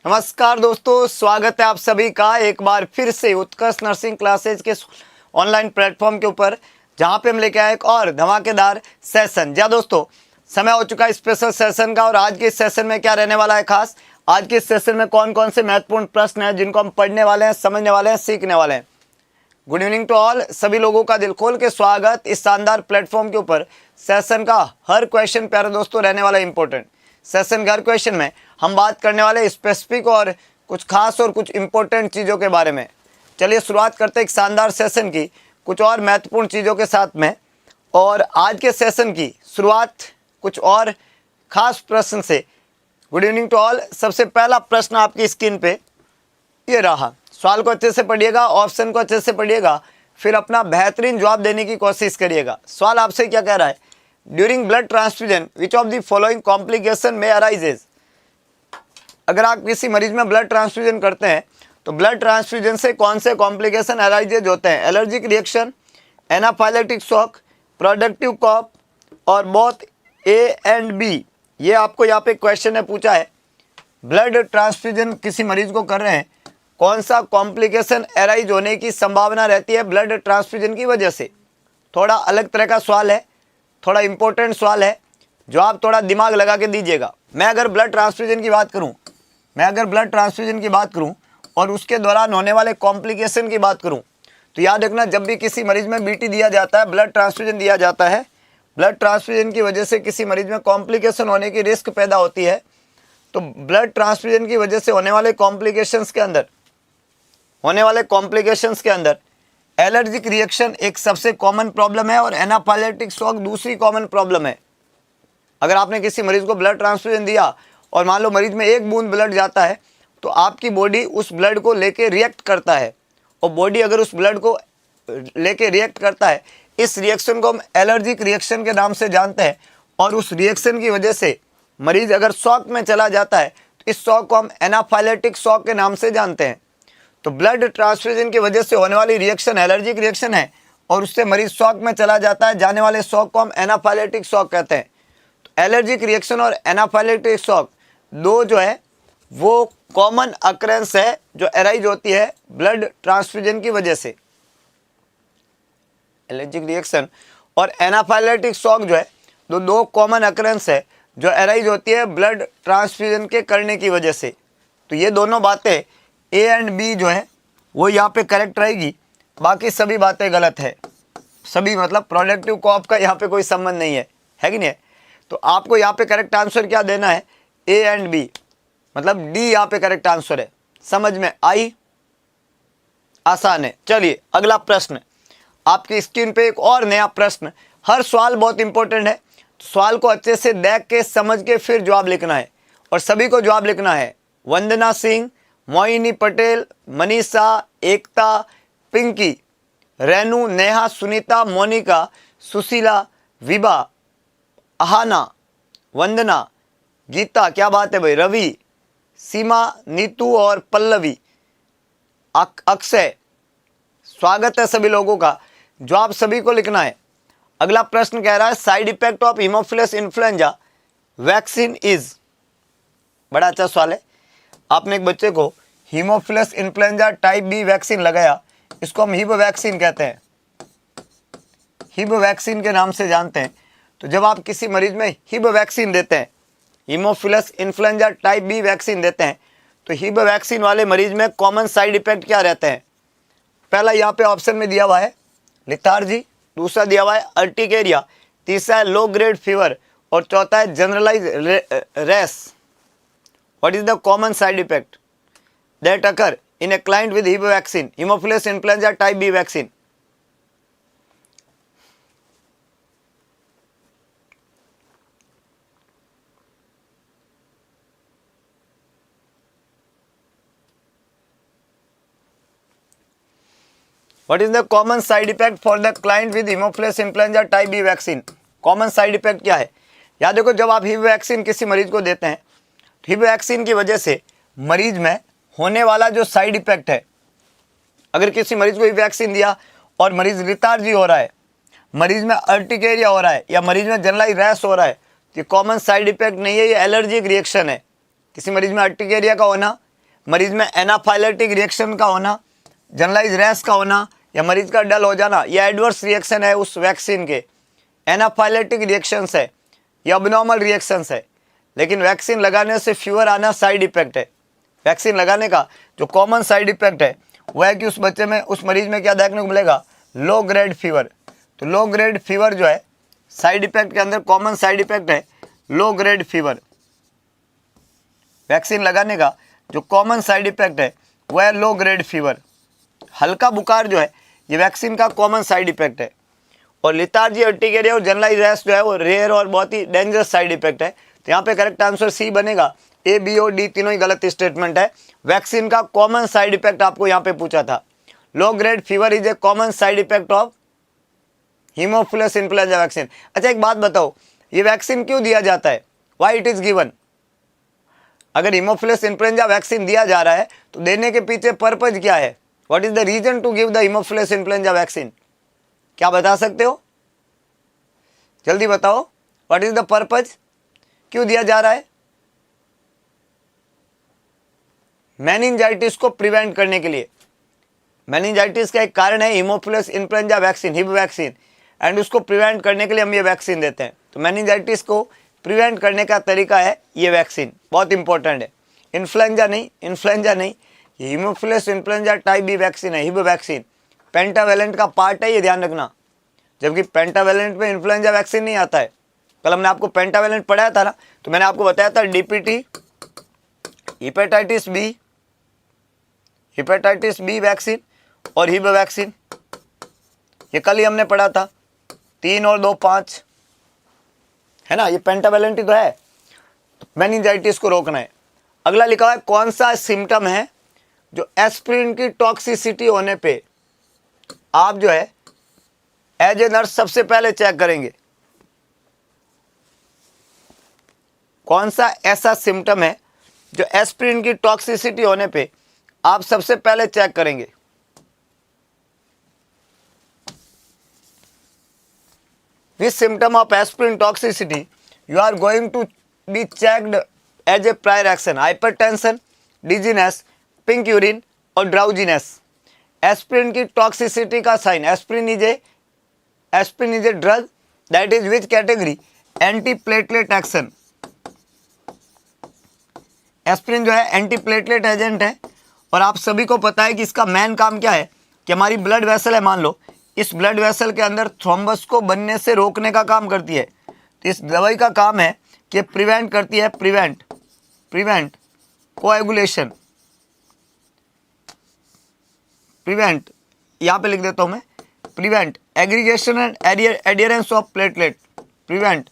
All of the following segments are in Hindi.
नमस्कार दोस्तों, स्वागत है आप सभी का एक बार फिर से उत्कर्ष नर्सिंग क्लासेज के ऑनलाइन प्लेटफॉर्म के ऊपर, जहां पे हम लेके आए एक और धमाकेदार सेशन। जी दोस्तों, समय हो चुका है स्पेशल सेशन का और आज के इस सेशन में क्या रहने वाला है खास। आज के इस सेशन में कौन कौन से महत्वपूर्ण प्रश्न हैं जिनको हम पढ़ने वाले हैं, समझने वाले हैं, सीखने वाले हैं। गुड इवनिंग टू ऑल, सभी लोगों का दिल खोल के स्वागत इस शानदार प्लेटफॉर्म के ऊपर। सेशन का हर क्वेश्चन प्यारे दोस्तों रहने वाला इंपॉर्टेंट। सेशन के हर क्वेश्चन में हम बात करने वाले स्पेसिफिक और कुछ खास और कुछ इंपॉर्टेंट चीज़ों के बारे में। चलिए शुरुआत करते हैं एक शानदार सेशन की कुछ और महत्वपूर्ण चीज़ों के साथ में। और आज के सेशन की शुरुआत कुछ और खास प्रश्न से। गुड इवनिंग टू ऑल, सबसे पहला प्रश्न आपकी स्क्रीन पे ये रहा। सवाल को अच्छे से पढ़िएगा, ऑप्शन को अच्छे से पढ़िएगा, फिर अपना बेहतरीन जवाब देने की कोशिश करिएगा। सवाल आपसे क्या कह रहा है, during blood transfusion which of the following complication में अराइजेज। अगर आप किसी मरीज में ब्लड ट्रांसफ्यूजन करते हैं तो ब्लड ट्रांसफ्यूजन से कौन से कॉम्प्लिकेशन अराइजेज होते हैं। Allergic reaction, anaphylactic shock, productive cough और बोथ ए एंड बी। ये आपको यहाँ पे क्वेश्चन है पूछा है, ब्लड ट्रांसफ्यूजन किसी मरीज को कर रहे हैं, कौन सा कॉम्प्लिकेशन अराइज होने की संभावना रहती है ब्लड ट्रांसफ्यूजन की वजह से। थोड़ा अलग तरह का सवाल है, थोड़ा इंपॉर्टेंट सवाल है जो आप थोड़ा दिमाग लगा के दीजिएगा। मैं अगर ब्लड ट्रांसफ्यूजन की बात करूं और उसके दौरान होने वाले कॉम्प्लिकेशन की बात करूं तो याद रखना, जब भी किसी मरीज में बीटी दिया जाता है, ब्लड ट्रांसफ्यूजन दिया जाता है, ब्लड ट्रांसफ्यूजन की वजह से किसी मरीज में कॉम्प्लिकेशन होने की रिस्क पैदा होती है। तो ब्लड ट्रांसफ्यूजन की वजह से होने वाले कॉम्प्लिकेशंस के अंदर एलर्जिक रिएक्शन एक सबसे कॉमन प्रॉब्लम है और एनाफाइलेटिक शॉक दूसरी कॉमन प्रॉब्लम है। अगर आपने किसी मरीज को ब्लड ट्रांसफ्यूजन दिया और मान लो मरीज में एक बूंद ब्लड जाता है तो आपकी बॉडी उस ब्लड को लेके रिएक्ट करता है, और बॉडी अगर उस ब्लड को लेके रिएक्ट करता है, इस रिएक्शन को हम एलर्जिक रिएक्शन के नाम से जानते हैं। और उस रिएक्शन की वजह से मरीज अगर शॉक में चला जाता है तो इस शॉक को हम एनाफाइलेटिक शॉक के नाम से जानते हैं। तो ब्लड ट्रांसफ्यूजन की वजह से होने वाली रिएक्शन एलर्जिक रिएक्शन है और उससे मरीज शॉक में चला जाता है, जाने वाले शॉक को हम एनाफाइलेटिक शॉक कहते हैं। तो एलर्जिक रिएक्शन और एनाफाइलेटिक शॉक दो जो है वो कॉमन अकरेंस है जो अराइज होती है ब्लड ट्रांसफ्यूजन की वजह से। एलर्जिक रिएक्शन और एनाफाइलेटिक शॉक जो है दो कॉमन अकरेंस है जो अराइज होती है ब्लड ट्रांसफ्यूजन के करने की वजह से। तो ये दोनों बातें ए एंड बी जो है वो यहाँ पे करेक्ट रहेगी, बाकी सभी बातें गलत है। सभी मतलब प्रोडक्टिव कॉप का यहाँ पे कोई संबंध नहीं है कि नहीं है। तो आपको यहाँ पे करेक्ट आंसर क्या देना है, ए एंड बी, मतलब डी यहाँ पे करेक्ट आंसर है। समझ में आई, आसान है। चलिए अगला प्रश्न आपकी स्क्रीन पे एक और नया प्रश्न। हर सवाल बहुत इंपॉर्टेंट है, तो सवाल को अच्छे से देख के समझ के फिर जवाब लिखना है और सभी को जवाब लिखना है। वंदना सिंह, मोहिनी पटेल, मनीषा, एकता, पिंकी, रेनू, नेहा, सुनीता, मोनिका, सुशीला, विभा, अहाना, वंदना, गीता, क्या बात है भाई, रवि, सीमा, नीतू और पल्लवी, अक्षय। स्वागत है सभी लोगों का, जवाब सभी को लिखना है। अगला प्रश्न कह रहा है side effect of Haemophilus influenza vaccine is. बड़ा अच्छा सवाल है। आपने एक बच्चे को Haemophilus influenza type B vaccine लगाया, इसको हम हिब वैक्सीन कहते हैं, हिब वैक्सीन के नाम से जानते हैं। तो जब आप किसी मरीज में हिब वैक्सीन देते हैं, Haemophilus influenza type B vaccine देते हैं, तो हिब वैक्सीन वाले मरीज में कॉमन साइड इफेक्ट क्या रहते हैं। पहला यहाँ पे ऑप्शन में दिया हुआ है लिथार्जी, दूसरा दिया हुआ है अर्टिकेरिया, तीसरा है लो ग्रेड फीवर और चौथा है generalize rash. What is the common side effect that occur in a client with Hib vaccine, haemophilus influenza type B vaccine. What is the common side effect for the client with hemophilus influenza type B vaccine? Common side effect क्या है। याद देखो, जब आप हिब वैक्सीन किसी मरीज को देते हैं तो हिब वैक्सीन की वजह से मरीज में होने वाला जो साइड इफेक्ट है, अगर किसी मरीज को हिब वैक्सीन दिया और मरीज लिथार्जी हो रहा है, मरीज में अर्टिकेरिया हो रहा है या मरीज में जनरलाइज रैश हो रहा है, ये कॉमन साइड इफेक्ट नहीं है, ये एलर्जिक रिएक्शन है। किसी मरीज में अर्टिकेरिया का होना मरीज में एनाफाइलेटिक रिएक्शन का होना, जनरलाइज रैश का होना या मरीज का डल हो जाना, ये एडवर्स रिएक्शन है उस वैक्सीन के। एनाफाइलेटिक रिएक्शंस है, ये अबनॉर्मल रिएक्शंस है। लेकिन वैक्सीन लगाने से फीवर आना साइड इफेक्ट है। वैक्सीन लगाने का जो कॉमन साइड इफेक्ट है वो है कि उस बच्चे में, उस मरीज में क्या देखने को मिलेगा, लो ग्रेड फीवर। तो लो ग्रेड फीवर जो है साइड इफेक्ट के अंदर कॉमन साइड इफेक्ट है लो ग्रेड फीवर। वैक्सीन लगाने का जो कॉमन साइड इफेक्ट है वह है लो ग्रेड फीवर। हल्का बुखार जो है ये वैक्सीन का कॉमन साइड इफेक्ट है। और लिथार्जी, अर्टिकेरिया और जनरलाइज रैश जो है वो रेयर और बहुत ही डेंजरस साइड इफेक्ट है। तो यहाँ पे करेक्ट आंसर सी बनेगा। ए, बी और डी तीनों ही गलत स्टेटमेंट है। वैक्सीन का कॉमन साइड इफेक्ट आपको यहाँ पे पूछा था। Low grade fever is a common side effect of Haemophilus influenza vaccine. अच्छा एक बात बताओ, ये वैक्सीन क्यों दिया जाता है, व्हाई इट इज गिवन? अगर हीमोफिलस इन्फ्लुएंजा वैक्सीन दिया जा रहा है तो देने के पीछे पर्पज क्या है? What is the reason to give the Haemophilus influenza vaccine? क्या बता सकते हो? जल्दी बताओ, व्हाट इज द पर्पज, क्यों दिया जा रहा है? मेनिंजाइटिस को प्रिवेंट करने के लिए। मेनिंजाइटिस का एक कारण है haemophilus influenza vaccine, Hib vaccine, and उसको प्रिवेंट करने के लिए हम ये वैक्सीन देते हैं। तो मेनिंजाइटिस को प्रिवेंट करने का तरीका है ये वैक्सीन, बहुत इंपॉर्टेंट है। इन्फ्लुएंजा नहीं, ये Haemophilus influenza type B vaccine है, हिब वैक्सीन। पेंटावेलेंट का पार्ट है, ये ध्यान रखना। जबकि पेंटावेलेंट में इन्फ्लुएंजा वैक्सीन नहीं आता है। कल हमने आपको पेंटावेलेंट पढ़ाया था ना, तो मैंने आपको बताया था डीपीटी, हेपेटाइटिस बी वैक्सीन और हिब वैक्सीन, ये कल ही हमने पढ़ा था। 3 और 2 5 है ना, ये पेंटावेलेंट ही तो है। मेनिंजाइटिस को रोकना है। अगला लिखा हुआ है कौन सा सिम्टम है जो एस्पिरिन की टॉक्सिसिटी होने पे आप जो है एज ए नर्स सबसे पहले चेक करेंगे? कौन सा ऐसा सिम्टम है जो एस्पिरिन की टॉक्सिसिटी होने पे आप सबसे पहले चेक करेंगे? Which symptom of aspirin toxicity you are going to be checked as a prior action? Hypertension, dizziness, pink urine और drowsiness. एस्पिरिन की टॉक्सिसिटी का sign. Aspirin is a drug that is which category? Anti platelet action. Aspirin जो है एंटी प्लेटलेट एजेंट है और आप सभी को पता है कि इसका मेन काम क्या है कि हमारी ब्लड वेसल है, मान लो इस ब्लड वेसल के अंदर थ्रोम्बस को बनने से रोकने का काम करती है। तो इस दवाई का काम है कि प्रिवेंट करती है, प्रिवेंट कोएगुलेशन, प्रिवेंट, यहाँ पे लिख देता हूँ मैं, prevent aggregation and adherence of platelet, prevent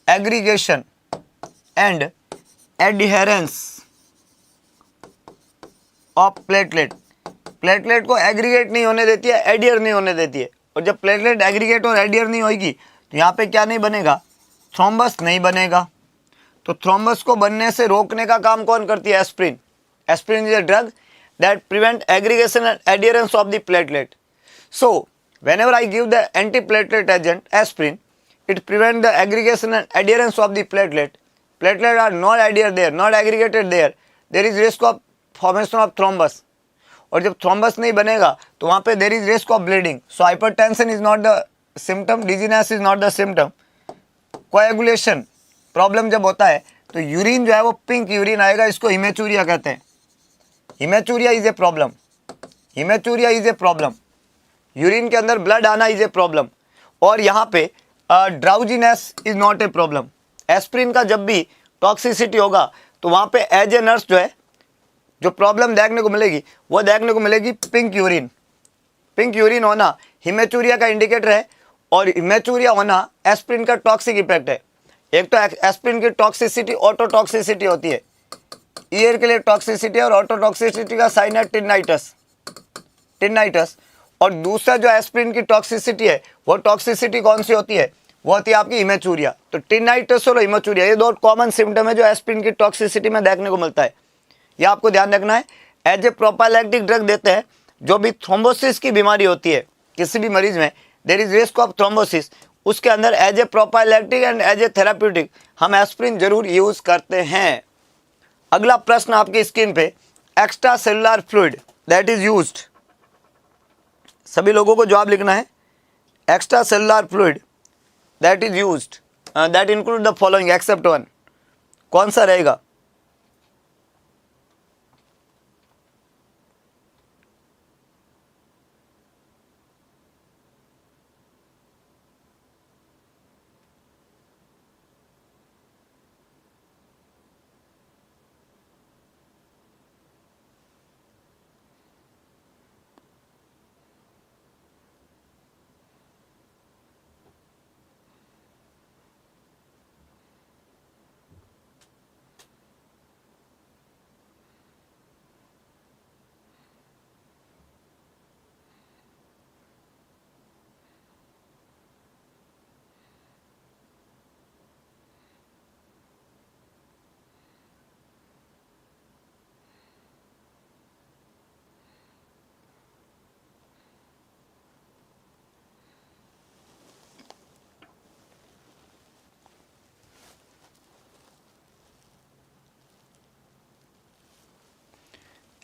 aggregation and adherence of platelet. Platelet को एग्रीगेट नहीं होने देती है, एडियर नहीं होने देती है। और जब प्लेटलेट एग्रीगेट और एडियर नहीं होगी तो यहाँ पे क्या नहीं बनेगा? थ्रोम्बस नहीं बनेगा। तो थ्रोम्बस को बनने से रोकने का काम कौन करती है? Aspirin. Aspirin is a drug that prevent aggregation and adherence of the platelet. So whenever I give the antiplatelet agent aspirin, it prevents the aggregation and adherence of the platelet. Platelet are not adhere there, not aggregated there. There is risk of formation of thrombus. और जब थ्रोम्बस नहीं बनेगा तो वहाँ पे there is risk of bleeding. So hypertension is not the symptom, dizziness is not the symptom. Coagulation problem जब होता है तो यूरिन जो है वो पिंक यूरिन आएगा, इसको हिमेचूरिया कहते हैं। Haematuria is a problem, haematuria is a problem. Urine के अंदर ब्लड आना इज ए प्रॉब्लम। और यहाँ पे drowsiness is not a problem. Aspirin का जब भी टॉक्सिसिटी होगा तो वहाँ पे एज ए नर्स जो है जो प्रॉब्लम देखने को मिलेगी वो देखने को मिलेगी पिंक यूरिन। पिंक यूरिन होना हिमेचूरिया का इंडिकेटर है और हिमेचूरिया होना एस्पिरिन का टॉक्सिक इफेक्ट है। एक तो एस्पिरिन की टॉक्सिसिटी ऑटोटॉक्सिसिटी होती है, ईयर के लिए टॉक्सिसिटी, और ऑटोटॉक्सिसिटी का साइन है टिनाइटस। और दूसरा जो एस्पिरिन की टॉक्सिसिटी है वो टॉक्सिसिटी कौन सी होती है? वो होती है आपकी हिमेचूरिया। तो टिनाइटस और हिमेचूरिया ये दो कॉमन सिम्टम है जो एस्पिरिन की टॉक्सिसिटी में देखने को मिलता है। ये आपको ध्यान रखना है। एज ए प्रोपाइलैक्टिक ड्रग देते हैं। जो भी थ्रोम्बोसिस की बीमारी होती है किसी भी मरीज में, there is risk of thrombosis, उसके अंदर as a prophylactic and as a therapeutic हम एस्पिरिन जरूर यूज करते हैं। अगला प्रश्न आपकी स्क्रीन पे, extra cellular fluid that is used, सभी लोगों को जवाब लिखना है। Extra cellular fluid that is used that include the following except one, कौन सा रहेगा?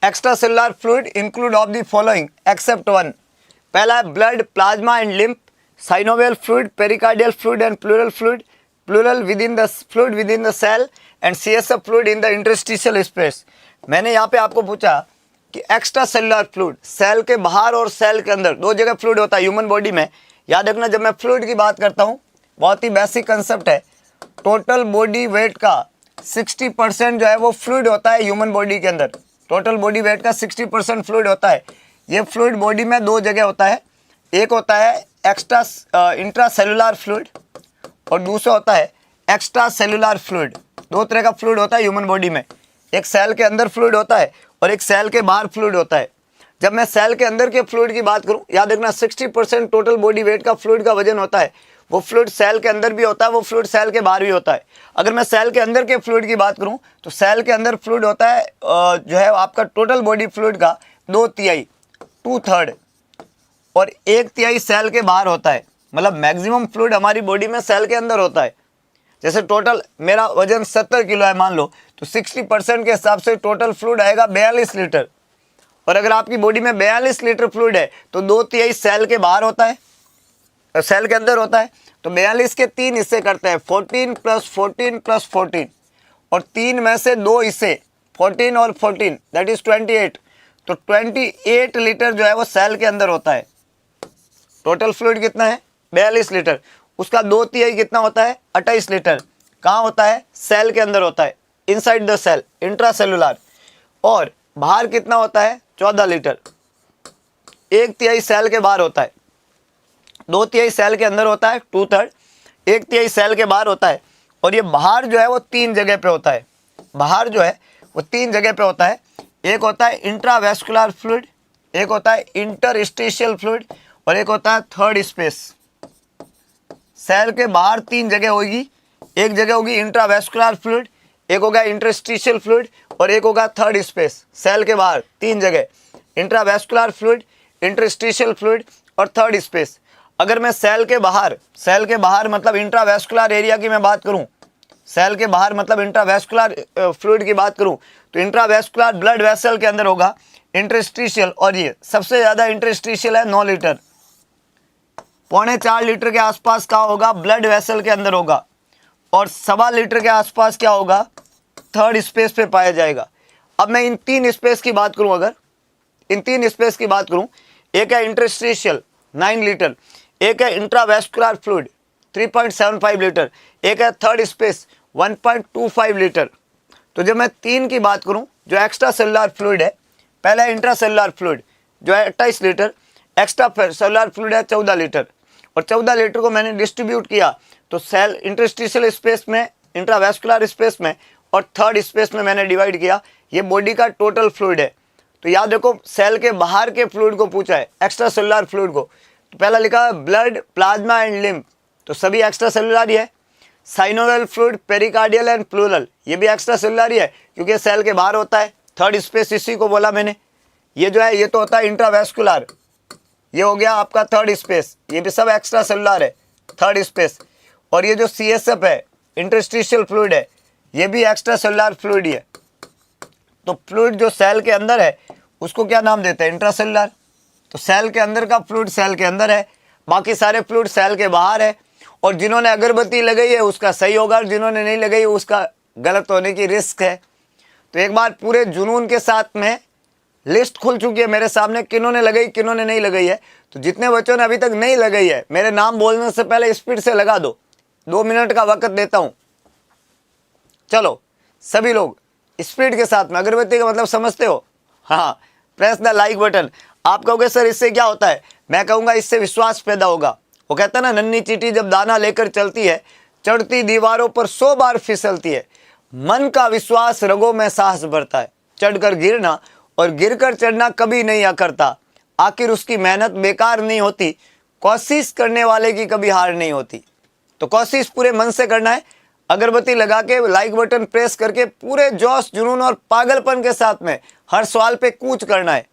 Extra cellular fluid include of the following except one. पहला है blood, plasma and lymph, synovial fluid, pericardial fluid and pleural fluid, pleural within the fluid within the cell and CSF fluid in the interstitial space. मैंने यहाँ पे आपको पूछा कि एक्स्ट्रा सेलुलर फ्लूइड, सेल के बाहर और सेल के अंदर दो जगह फ्लूइड होता है ह्यूमन बॉडी में। याद रखना, जब मैं फ्लूइड की बात करता हूँ, बहुत ही बेसिक कंसेप्ट है, टोटल बॉडी वेट का 60% जो है वो फ्लूइड होता है ह्यूमन बॉडी के अंदर। टोटल बॉडी वेट का 60% फ्लूइड होता है। ये फ्लूइड बॉडी में दो जगह होता है, एक होता है एक्स्ट्रा इंट्रा सेलुलर फ्लूइड और दूसरा होता है एक्स्ट्रा सेलुलर फ्लूइड। दो तरह का फ्लूइड होता है ह्यूमन बॉडी में, एक सेल के अंदर फ्लूइड होता है और एक सेल के बाहर फ्लूइड होता है। जब मैं सेल के अंदर के फ्लूइड की बात करूं, याद रखना 60% टोटल बॉडी वेट का फ्लूइड का वजन होता है, वो फ्लूइड सेल के अंदर भी होता है, वो फ्लूइड सेल के बाहर भी होता है। अगर मैं सेल के अंदर के फ्लूइड की बात करूं तो सेल के अंदर फ्लूइड होता है जो है आपका टोटल बॉडी फ्लूइड का 2/3 2/3 और 1/3 सेल के बाहर होता है। मतलब मैक्सिमम फ्लूइड हमारी बॉडी में सेल के अंदर होता है। जैसे टोटल मेरा वजन 70 किलो है मान लो, तो 60% के हिसाब से टोटल फ्लूइड आएगा 42 लीटर। और अगर आपकी बॉडी में 42 लीटर फ्लूइड है तो 2/3 सेल के बाहर होता है, सेल के अंदर होता है। तो 42 के 3 हिस्से करते हैं, 14 + 14 + 14, और 3 में से 2 हिस्से 14 और 14 दैट इज 28। तो 28 लीटर जो है वो सेल के अंदर होता है। टोटल फ्लूइड कितना है? 42 लीटर। उसका 2/3 कितना होता है? 28 लीटर। कहाँ होता है? सेल के अंदर होता है, inside the cell, intracellular. और बाहर कितना होता है? 14 लीटर। 1/3 सेल के बाहर होता है, 2/3 सेल के अंदर होता है 2/3, 1/3 सेल के बाहर होता है। और ये बाहर जो है वो 3 जगह पे होता है। बाहर जो है वो 3 जगह पे होता है। एक होता है इंट्रावेस्कुलर फ्लूइड, एक होता है इंटरस्टिशियल फ्लूइड और एक होता है थर्ड स्पेस। सेल के बाहर 3 जगह होगी, एक जगह होगी इंट्रावेस्कुलर फ्लूइड, एक होगा इंटरस्टिशियल फ्लूइड और एक होगा थर्ड स्पेस। सेल के बाहर 3 जगह, इंट्रावेस्कुलर फ्लूइड, इंटरस्टिशियल फ्लूइड और थर्ड स्पेस। अगर मैं सेल के बाहर मतलब इंट्रावेस्कुलर एरिया की मैं बात करूं, सेल के बाहर मतलब इंट्रावेस्कुलर फ्लूइड की बात करूं, तो इंट्रावेस्कुलर ब्लड वेसल के अंदर होगा इंटरस्टिशियल, और ये सबसे ज़्यादा इंटरस्टिशियल है 9 लीटर। 3.25 लीटर के आसपास का होगा ब्लड वेसल के अंदर होगा, और 1.25 लीटर के आसपास क्या होगा? थर्ड स्पेस पे पाया जाएगा। अब मैं इन 3 स्पेस की बात करूं, अगर इन 3 स्पेस की बात करूं, एक है इंटरस्टिशियल 9 लीटर, एक है इंट्रावेस्कुलर फ्लूइड 3.75 लीटर, एक है थर्ड स्पेस 1.25 लीटर। तो जब मैं 3 की बात करूं, जो एक्स्ट्रा सेलुलर फ्लूइड है, पहला है इंट्रा सेलुलर फ्लूइड जो है 28 लीटर, एक्स्ट्रा सेलुलर फ्लूइड है 14 लीटर, और 14 लीटर को मैंने डिस्ट्रीब्यूट किया तो सेल इंटरस्टिशियल स्पेस में, इंट्रावेस्कुलर स्पेस में और थर्ड स्पेस में मैंने डिवाइड किया। ये बॉडी का टोटल फ्लूइड है। तो याद रखो, सेल के बाहर के फ्लूइड को पूछा है, एक्स्ट्रा सेलुलर फ्लूइड को, तो पहला लिखा है ब्लड, प्लाज्मा एंड लिम्फ, तो सभी एक्स्ट्रा सेलुलर ही है। Synovial fluid, pericardial and pleural, ये भी एक्स्ट्रा सेलुलर ही है क्योंकि सेल के बाहर होता है। थर्ड स्पेस इसी को बोला मैंने। ये जो है ये तो होता है इंट्रावेस्कुलर, ये हो गया आपका थर्ड स्पेस, ये भी सब एक्स्ट्रा सेलुलर है, थर्ड स्पेस। और ये जो CSF है, इंटरस्टिशियल फ्लूइड है, ये भी एक्स्ट्रा सेलुलर फ्लूइड ही है। तो फ्लूइड जो सेल के अंदर है उसको क्या नाम देते हैं? इंट्रासेलुलर। तो सेल के अंदर का फ्लूइड सेल के अंदर है, बाकी सारे फ्लूइड सेल के बाहर है। और जिन्होंने अगरबत्ती लगाई है उसका सही होगा, जिन्होंने नहीं लगाई है उसका गलत होने की रिस्क है। तो एक बार पूरे जुनून के साथ में लिस्ट खुल चुकी है मेरे सामने, किन्होंने लगाई किन्होंने नहीं लगाई है। तो जितने बच्चों ने अभी तक नहीं लगाई है, मेरे नाम बोलने से पहले स्पीड से लगा दो, 2 मिनट का वक्त देता हूं। चलो सभी लोग स्पीड के साथ में, अगरबत्ती का मतलब समझते हो? हाँ, प्रेस द लाइक बटन। आप कहोगे सर इससे क्या होता है? मैं कहूँगा इससे विश्वास पैदा होगा। वो कहता है ना, नन्ही चींटी जब दाना लेकर चलती है, चढ़ती दीवारों पर 100 बार फिसलती है, मन का विश्वास रगों में साहस भरता है। चढ़कर गिरना और गिरकर चढ़ना कभी नहीं करता, आखिर उसकी मेहनत बेकार नहीं होती, कोशिश करने वाले की कभी हार नहीं होती। तो कोशिश पूरे मन से करना है, अगरबत्ती लगा के लाइक बटन प्रेस करके पूरे जोश जुनून और पागलपन के साथ में हर सवाल पे कूच करना है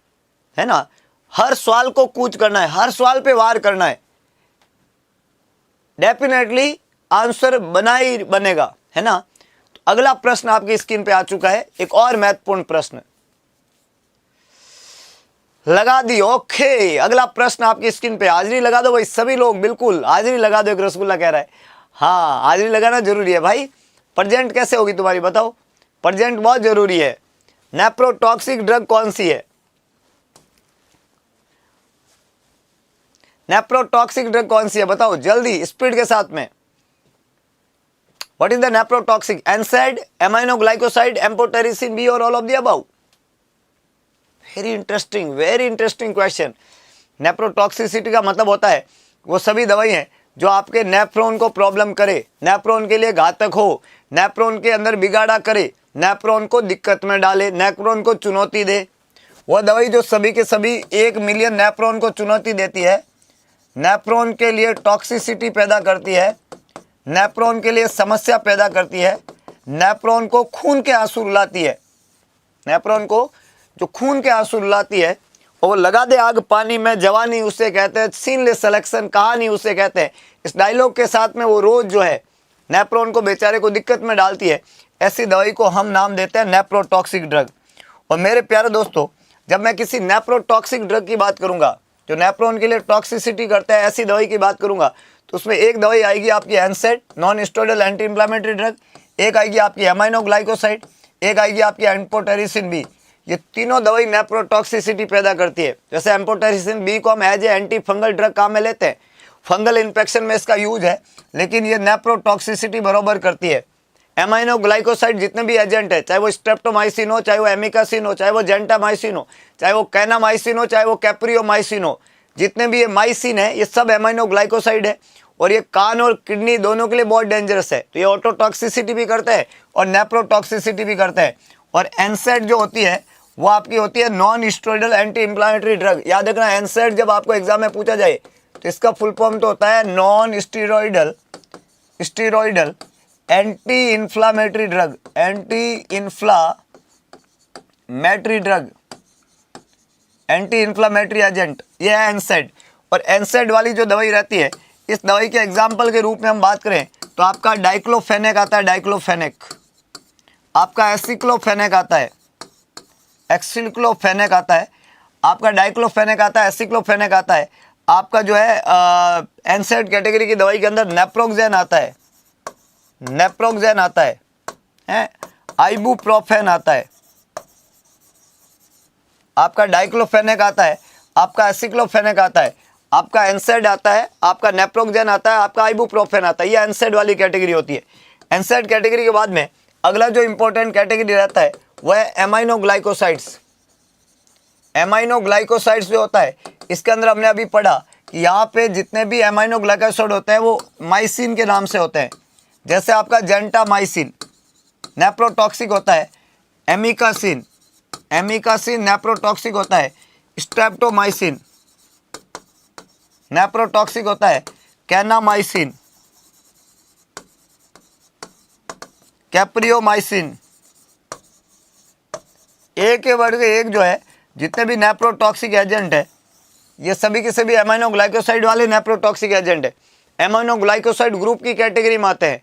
ना? हर सवाल को कूच करना है, हर सवाल पे वार करना है। डेफिनेटली आंसर बना ही बनेगा, है ना? तो अगला प्रश्न आपकी स्क्रीन पे आ चुका है, एक और महत्वपूर्ण प्रश्न लगा दी। ओके, अगला प्रश्न आपकी स्क्रीन पे, हाजिरी लगा दो भाई सभी लोग, बिल्कुल हाजिरी लगा दो। एक रसगुल्ला कह रहा है, हाँ हाजिरी लगाना जरूरी है भाई। प्रेजेंट कैसे होगी तुम्हारी बताओ? प्रेजेंट बहुत जरूरी है। नेप्रोटॉक्सिक ड्रग कौन सी है? नेप्रोटॉक्सिक ड्रग कौन सी है बताओ जल्दी, स्पीड के साथ में। What is the nephrotoxic? NSAID, aminoglycoside, amphotericin B और all of the above? Very interesting question. Nephrotoxicity का मतलब होता है वो सभी दवाई हैं जो आपके नेफ्रॉन को प्रॉब्लम करे, नेफ्रॉन के लिए घातक हो, नेफ्रॉन के अंदर बिगाड़ा करे, नेफ्रॉन को दिक्कत में डाले, नेफ्रॉन को चुनौती दे। वो दवाई जो सभी के सभी 1 मिलियन नेफ्रॉन को चुनौती देती है, नेफ्रॉन के लिए टॉक्सिसिटी पैदा करती है, नेफ्रॉन के लिए समस्या पैदा करती है, नेफ्रॉन को खून के आंसू रुलाती है। नेफ्रॉन को जो खून के आंसू रुलाती है, और लगा दे आग पानी में जवानी उसे कहते हैं, सीनलेस सिलेक्शन कहानी उसे कहते हैं। इस डायलॉग के साथ में वो रोज जो है नेफ्रॉन को बेचारे को दिक्कत में डालती है, ऐसी दवाई को हम नाम देते हैं नेप्रोटॉक्सिक ड्रग। और मेरे प्यारे दोस्तों, जब मैं किसी नेप्रोटॉक्सिक ड्रग की बात करूंगा जो नेफ्रॉन के लिए टॉक्सिसिटी करता है, ऐसी दवाई की बात करूंगा, तो उसमें एक दवाई आएगी आपकी एनसेड, non steroidal anti inflammatory drug, एक आएगी आपकी एमाइनोग्लाइकोसाइड, एक आएगी आपकी एम्फोटेरिसिन बी। ये तीनों दवाई नेप्रोटॉक्सिसिटी पैदा करती है। जैसे एम्फोटेरिसिन बी को हम as a antifungal drug काम में लेते हैं, फंगल इन्फेक्शन में इसका यूज है, लेकिन ये नेप्रोटॉक्सिसिटी बराबर करती है। एमाइनोग्लाइकोसाइड जितने भी एजेंट है, चाहे वो स्ट्रेप्टोमाइसिन हो, चाहे वो एमिकासिन हो, चाहे वो जेंटामाइसिन हो, चाहे वो कैनामाइसिन हो, चाहे वो कैप्रियोमाइसिन हो, जितने भी ये माइसिन है ये सब एमाइनोग्लाइकोसाइड है। और ये कान और किडनी दोनों के लिए बहुत डेंजरस है। तो ये ऑटोटॉक्सिसिटी भी करता है और नेप्रोटॉक्सिसिटी भी करता है। और एनसेड जो होती है वो आपकी होती है non steroidal anti inflammatory drug. याद रखना, एनसेड जब आपको एग्जाम में पूछा जाए तो इसका फुल फॉर्म तो होता है non steroidal anti inflammatory drug, anti inflammatory agent, ये है एनसेड। और एनसेड वाली जो दवाई रहती है, इस दवाई के एग्जाम्पल के रूप में हम बात करें तो आपका डाइक्लोफेनेक आता है, डाइक्लोफेनेक, आपका एसिक्लोफेनेक आता है, एक्सिक्लोफेनेक आता है, आपका डाइक्लोफेनेक आता है, एसिक्लोफेनेक आता है, आपका जो है एनसेड कैटेगरी की दवाई के अंदर नेप्रोक्सेन आता है, आइबुप्रोफेन आता है, आपका डाइक्लोफेनेक आता है, आपका एसिक्लोफेनेक आता है, आपका एनसेड आता है, आपका नेप्रोक्सेन आता है, आपका आइबुप्रोफेन आता है। ये एनसेड वाली कैटेगरी होती है। एनसेड कैटेगरी के बाद में अगला जो इंपॉर्टेंट कैटेगरी रहता है वह है एमाइनोग्लाइकोसाइड्स। एमाइनोग्लाइकोसाइड्स जो होता है, इसके अंदर हमने अभी पढ़ा कि यहाँ पे जितने भी एमाइनोग्लाइकोसाइड होते हैं वो माइसिन के नाम से होते हैं। जैसे आपका जेंटामाइसिन नेप्रोटॉक्सिक होता है, एमिकासिन नेप्रोटॉक्सिक होता है, स्ट्रेप्टोमाइसिन नेप्रोटॉक्सिक होता है, कैनामाइसिन, कैप्रियोमाइसिन, एक के वर्ग एक जो है जितने भी नेप्रोटॉक्सिक एजेंट है ये सभी के सभी एमाइनोग्लाइकोसाइड वाले नेप्रोटॉक्सिक एजेंट है। एमाइनोग्लाइकोसाइड ग्रुप की कैटेगरी में आते हैं,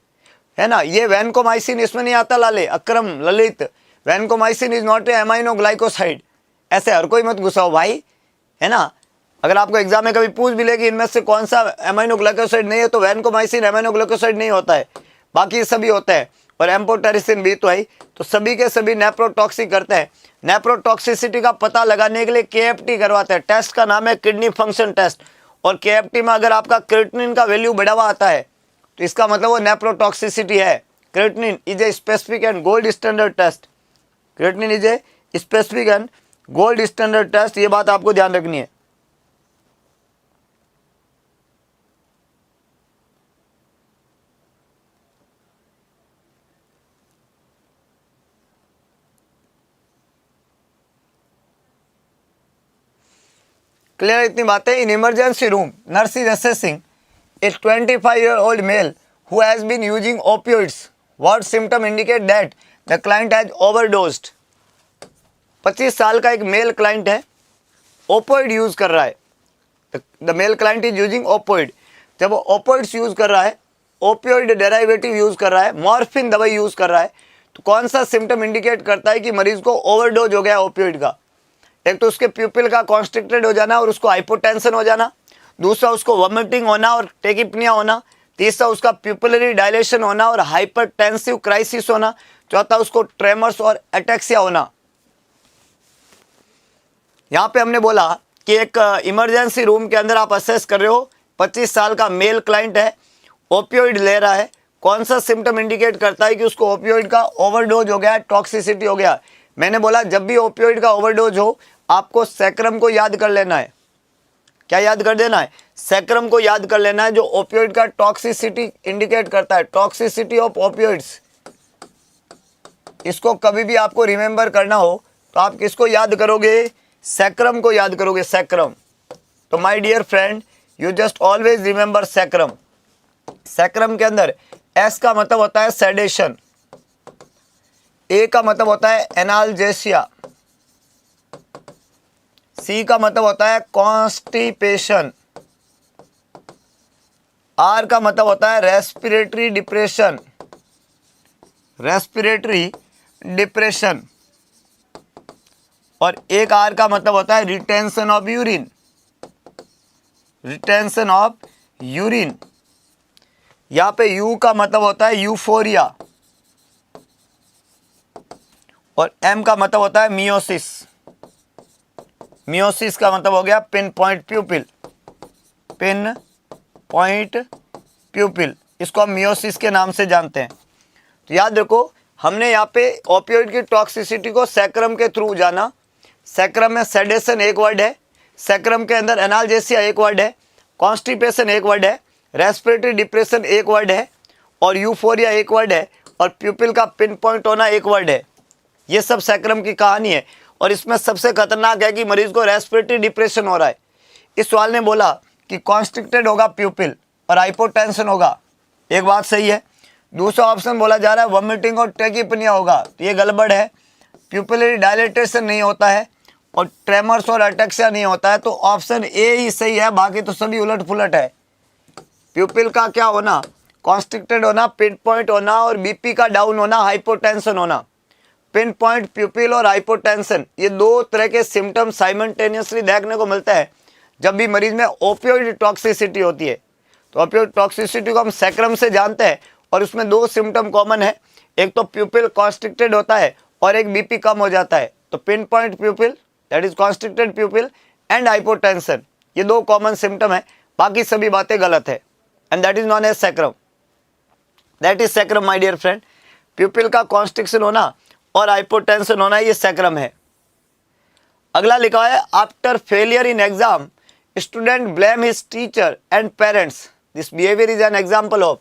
है ना। ये वैनकोमाइसिन इसमें नहीं आता, Lalit vancomycin is not a amino glycoside. ऐसे हर कोई मत गुस्साओ भाई, है ना। अगर आपको एग्जाम में कभी पूछ भी ले कि इनमें से कौन सा एमाइनो ग्लाइकोसाइड नहीं है, तो वैनकोमाइसिन एमाइनो ग्लाइकोसाइड नहीं होता है, बाकी सभी होते हैं। और एम्फोटेरिसिन भी तो है, तो सभी के सभी नेप्रोटॉक्सिक करते हैं। नेप्रोटॉक्सिसिटी का पता लगाने के लिए केएफटी करवाते हैं। टेस्ट का नाम है किडनी फंक्शन टेस्ट। और केएफटी में अगर आपका क्रिएटिनिन का वैल्यू बढ़ा हुआ आता है तो इसका मतलब वो नेप्रोटॉक्सिसिटी है। Creatinine is a specific and gold standard test. Creatinine is a specific and gold standard test, ये बात आपको ध्यान रखनी है। क्लियर इतनी बातें। In emergency room nurse is assessing a 25-year-old male who has been using opioids. What symptom indicate that the client has overdosed? 25 साल का एक मेल क्लाइंट है, ओपोइड यूज कर रहा है। The male client is using opioid. जब वो ओपोइड्स यूज कर रहा है, ओपियोइड डेराइवेटिव यूज कर रहा है, मॉर्फिन दवाई यूज कर रहा है, तो कौन सा सिम्टम इंडिकेट करता है कि मरीज को ओवरडोज हो गया ओपियोइड का? एक तो उसके प्यूपिल का कॉन्स्ट्रिक्टेड हो जाना और उसको हाइपोटेंशन हो जाना, दूसरा उसको वॉमिटिंग होना और टेकिपनिया होना, तीसरा उसका प्यूपिलरी डायलेशन होना और हाइपरटेंसिव क्राइसिस होना, चौथा उसको ट्रेमर्स और एटेक्सिया होना। यहाँ पे हमने बोला कि एक इमरजेंसी रूम के अंदर आप असेस कर रहे हो, 25 साल का मेल क्लाइंट है, ओपियोइड ले रहा है, कौन सा सिम्टम इंडिकेट करता है कि उसको ओपियोइड का ओवरडोज हो गया, टॉक्सिसिटी हो गया? मैंने बोला जब भी ओपियोइड का ओवरडोज हो आपको सैक्रम को याद कर लेना है। क्या याद कर देना है? सैक्रम को याद कर लेना है, जो ओपियोइड का टॉक्सिसिटी इंडिकेट करता है, टॉक्सिसिटी ऑफ ओपियोइड्स। इसको कभी भी आपको रिमेंबर करना हो तो आप किसको याद करोगे? सैक्रम को याद करोगे, सैक्रम। तो my dear friend, you just always remember sacrum. Sacrum के अंदर एस का मतलब होता है सेडेशन, ए का मतलब होता है एनाल्जेसिया, सी का मतलब होता है कॉन्स्टिपेशन, आर का मतलब होता है रेस्पिरेटरी डिप्रेशन, रेस्पिरेटरी डिप्रेशन, और एक आर का मतलब होता है retention of urine, retention of urine. यहाँ पे यू का मतलब होता है यूफोरिया और एम का मतलब होता है मियोसिस। मियोसिस का मतलब हो गया पिन पॉइंट प्यूपिल, पिन पॉइंट प्यूपिल, इसको हम मियोसिस के नाम से जानते हैं। तो याद रखो, हमने यहाँ पे ओपियोइड की टॉक्सिसिटी को सैक्रम के थ्रू जाना। सैक्रम में सेडेशन एक वर्ड है, सैक्रम के अंदर एनाल्जेसिया एक वर्ड है, कॉन्स्टिपेशन एक वर्ड है, रेस्पिरेटरी डिप्रेशन एक वर्ड है और यूफोरिया एक वर्ड है और प्यूपिल का पिन पॉइंट होना एक वर्ड है। ये सब सैक्रम की कहानी है और इसमें सबसे खतरनाक है कि मरीज को रेस्पिरेटरी डिप्रेशन हो रहा है। इस सवाल ने बोला कि कॉन्स्ट्रिक्टेड होगा प्यूपिल और हाइपोटेंशन होगा, एक बात सही है। दूसरा ऑप्शन बोला जा रहा है वॉमिटिंग और टेकिपनिया होगा, तो ये गड़बड़ है। प्यूपिलरी डायलेटेशन नहीं होता है और ट्रेमर्स और अटेक्सिया नहीं होता है, तो ऑप्शन ए ही सही है, बाकी तो सभी उलट पुलट है। प्यूपिल का क्या होना? कॉन्स्ट्रिक्टेड होना, पिन पॉइंट होना और बीपी का डाउन होना, हाइपोटेंशन होना। पिन पॉइंट प्यूपिल और हाइपोटेंशन, ये दो तरह के सिम्टम साइमल्टेनियसली देखने को मिलता है जब भी मरीज में ओपियोइड टॉक्सिसिटी होती है। तो ओपियोइड टॉक्सिसिटी को हम सैक्रम से जानते हैं और उसमें दो सिम्टम कॉमन है, एक तो प्यूपिल कॉन्स्ट्रिक्टेड होता है और एक बीपी कम हो जाता है। तो pin point प्यूपिल that is constricted प्यूपिल and hypotension, ये दो कॉमन सिम्टम है, बाकी सभी बातें गलत है and that is known as sacrum. That is sacrum my dear friend. Pupil का कॉन्स्ट्रिक्शन होना और हाइपोटेंशन होना, ये सैक्रम है। अगला लिखा है after failure in exam student blame his teacher and parents, this behaviour is an example of.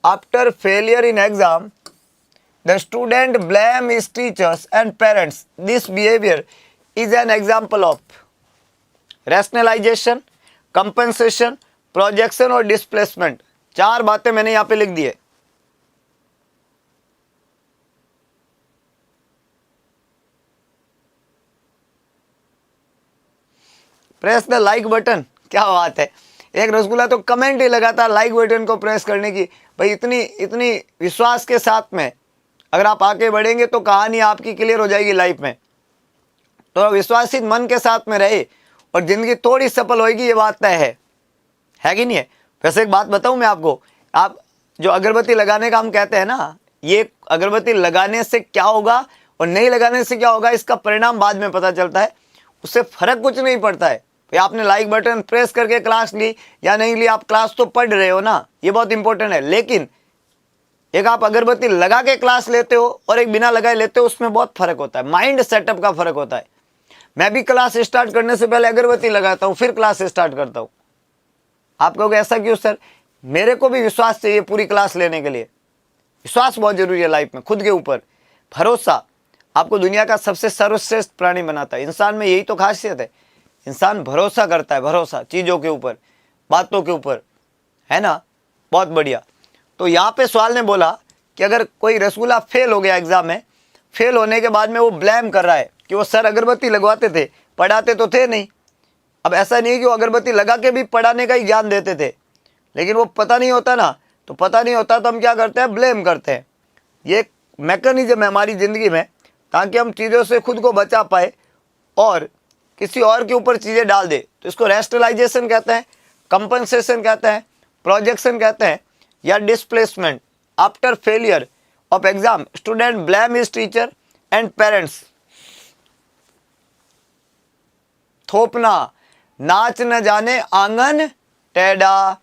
After failure in exam the student blame his teachers and parents, this behavior is an example of rationalization, compensation, projection और displacement। चार बातें मैंने यहाँ पे लिख दी है। प्रेस द लाइक बटन, क्या बात है। एक रसगुल्ला तो कमेंट ही लगाता लाइक बटन को प्रेस करने की। भाई इतनी विश्वास के साथ में अगर आप आगे बढ़ेंगे तो कहानी आपकी क्लियर हो जाएगी लाइफ में। तो विश्वासित मन के साथ में रहे और जिंदगी थोड़ी सफल होगी, ये बात तय है कि नहीं है। वैसे एक बात बताऊं मैं आपको, आप जो अगरबत्ती लगाने का हम कहते हैं ना, ये अगरबत्ती लगाने से क्या होगा और नहीं लगाने से क्या होगा, इसका परिणाम बाद में पता चलता है। उससे फर्क कुछ नहीं पड़ता है भाई, आपने लाइक बटन प्रेस करके क्लास ली या नहीं ली, आप क्लास तो पढ़ रहे हो ना, ये बहुत इंपॉर्टेंट है। लेकिन एक आप अगरबत्ती लगा के क्लास लेते हो और एक बिना लगाए लेते हो, उसमें बहुत फर्क होता है, माइंड सेटअप का फर्क होता है। मैं भी क्लास स्टार्ट करने से पहले अगरबत्ती लगाता हूँ, फिर क्लास स्टार्ट करता हूँ। आप कहोगे ऐसा क्यों सर? मेरे को भी विश्वास चाहिए पूरी क्लास लेने के लिए। विश्वास बहुत जरूरी है लाइफ में, खुद के ऊपर भरोसा आपको दुनिया का सबसे सर्वश्रेष्ठ प्राणी बनाता है। इंसान में यही तो खासियत है, इंसान भरोसा करता है, भरोसा चीज़ों के ऊपर, बातों के ऊपर, है ना। बहुत बढ़िया। तो यहाँ पे सवाल ने बोला कि अगर कोई रसगुल्ला फेल हो गया एग्जाम में, फेल होने के बाद में वो ब्लेम कर रहा है कि वो सर अगरबत्ती लगवाते थे, पढ़ाते तो थे नहीं। अब ऐसा नहीं कि वो अगरबत्ती लगा के भी पढ़ाने का ही ज्ञान देते थे, लेकिन वो पता नहीं होता ना, तो पता नहीं होता तो हम क्या करते हैं, ब्लेम करते हैं। ये एक मैकेनिज्म है हमारी ज़िंदगी में, ताकि हम चीज़ों से खुद को बचा पाए और किसी और के ऊपर चीज़ें डाल दे। तो इसको रेस्टलाइजेशन कहते हैं, कंपनसेशन कहते हैं, प्रोजेक्शन कहते हैं, या displacement. After failure of exam student blame his teacher and parents. थोपना, नाच न जाने आंगन टेढ़ा।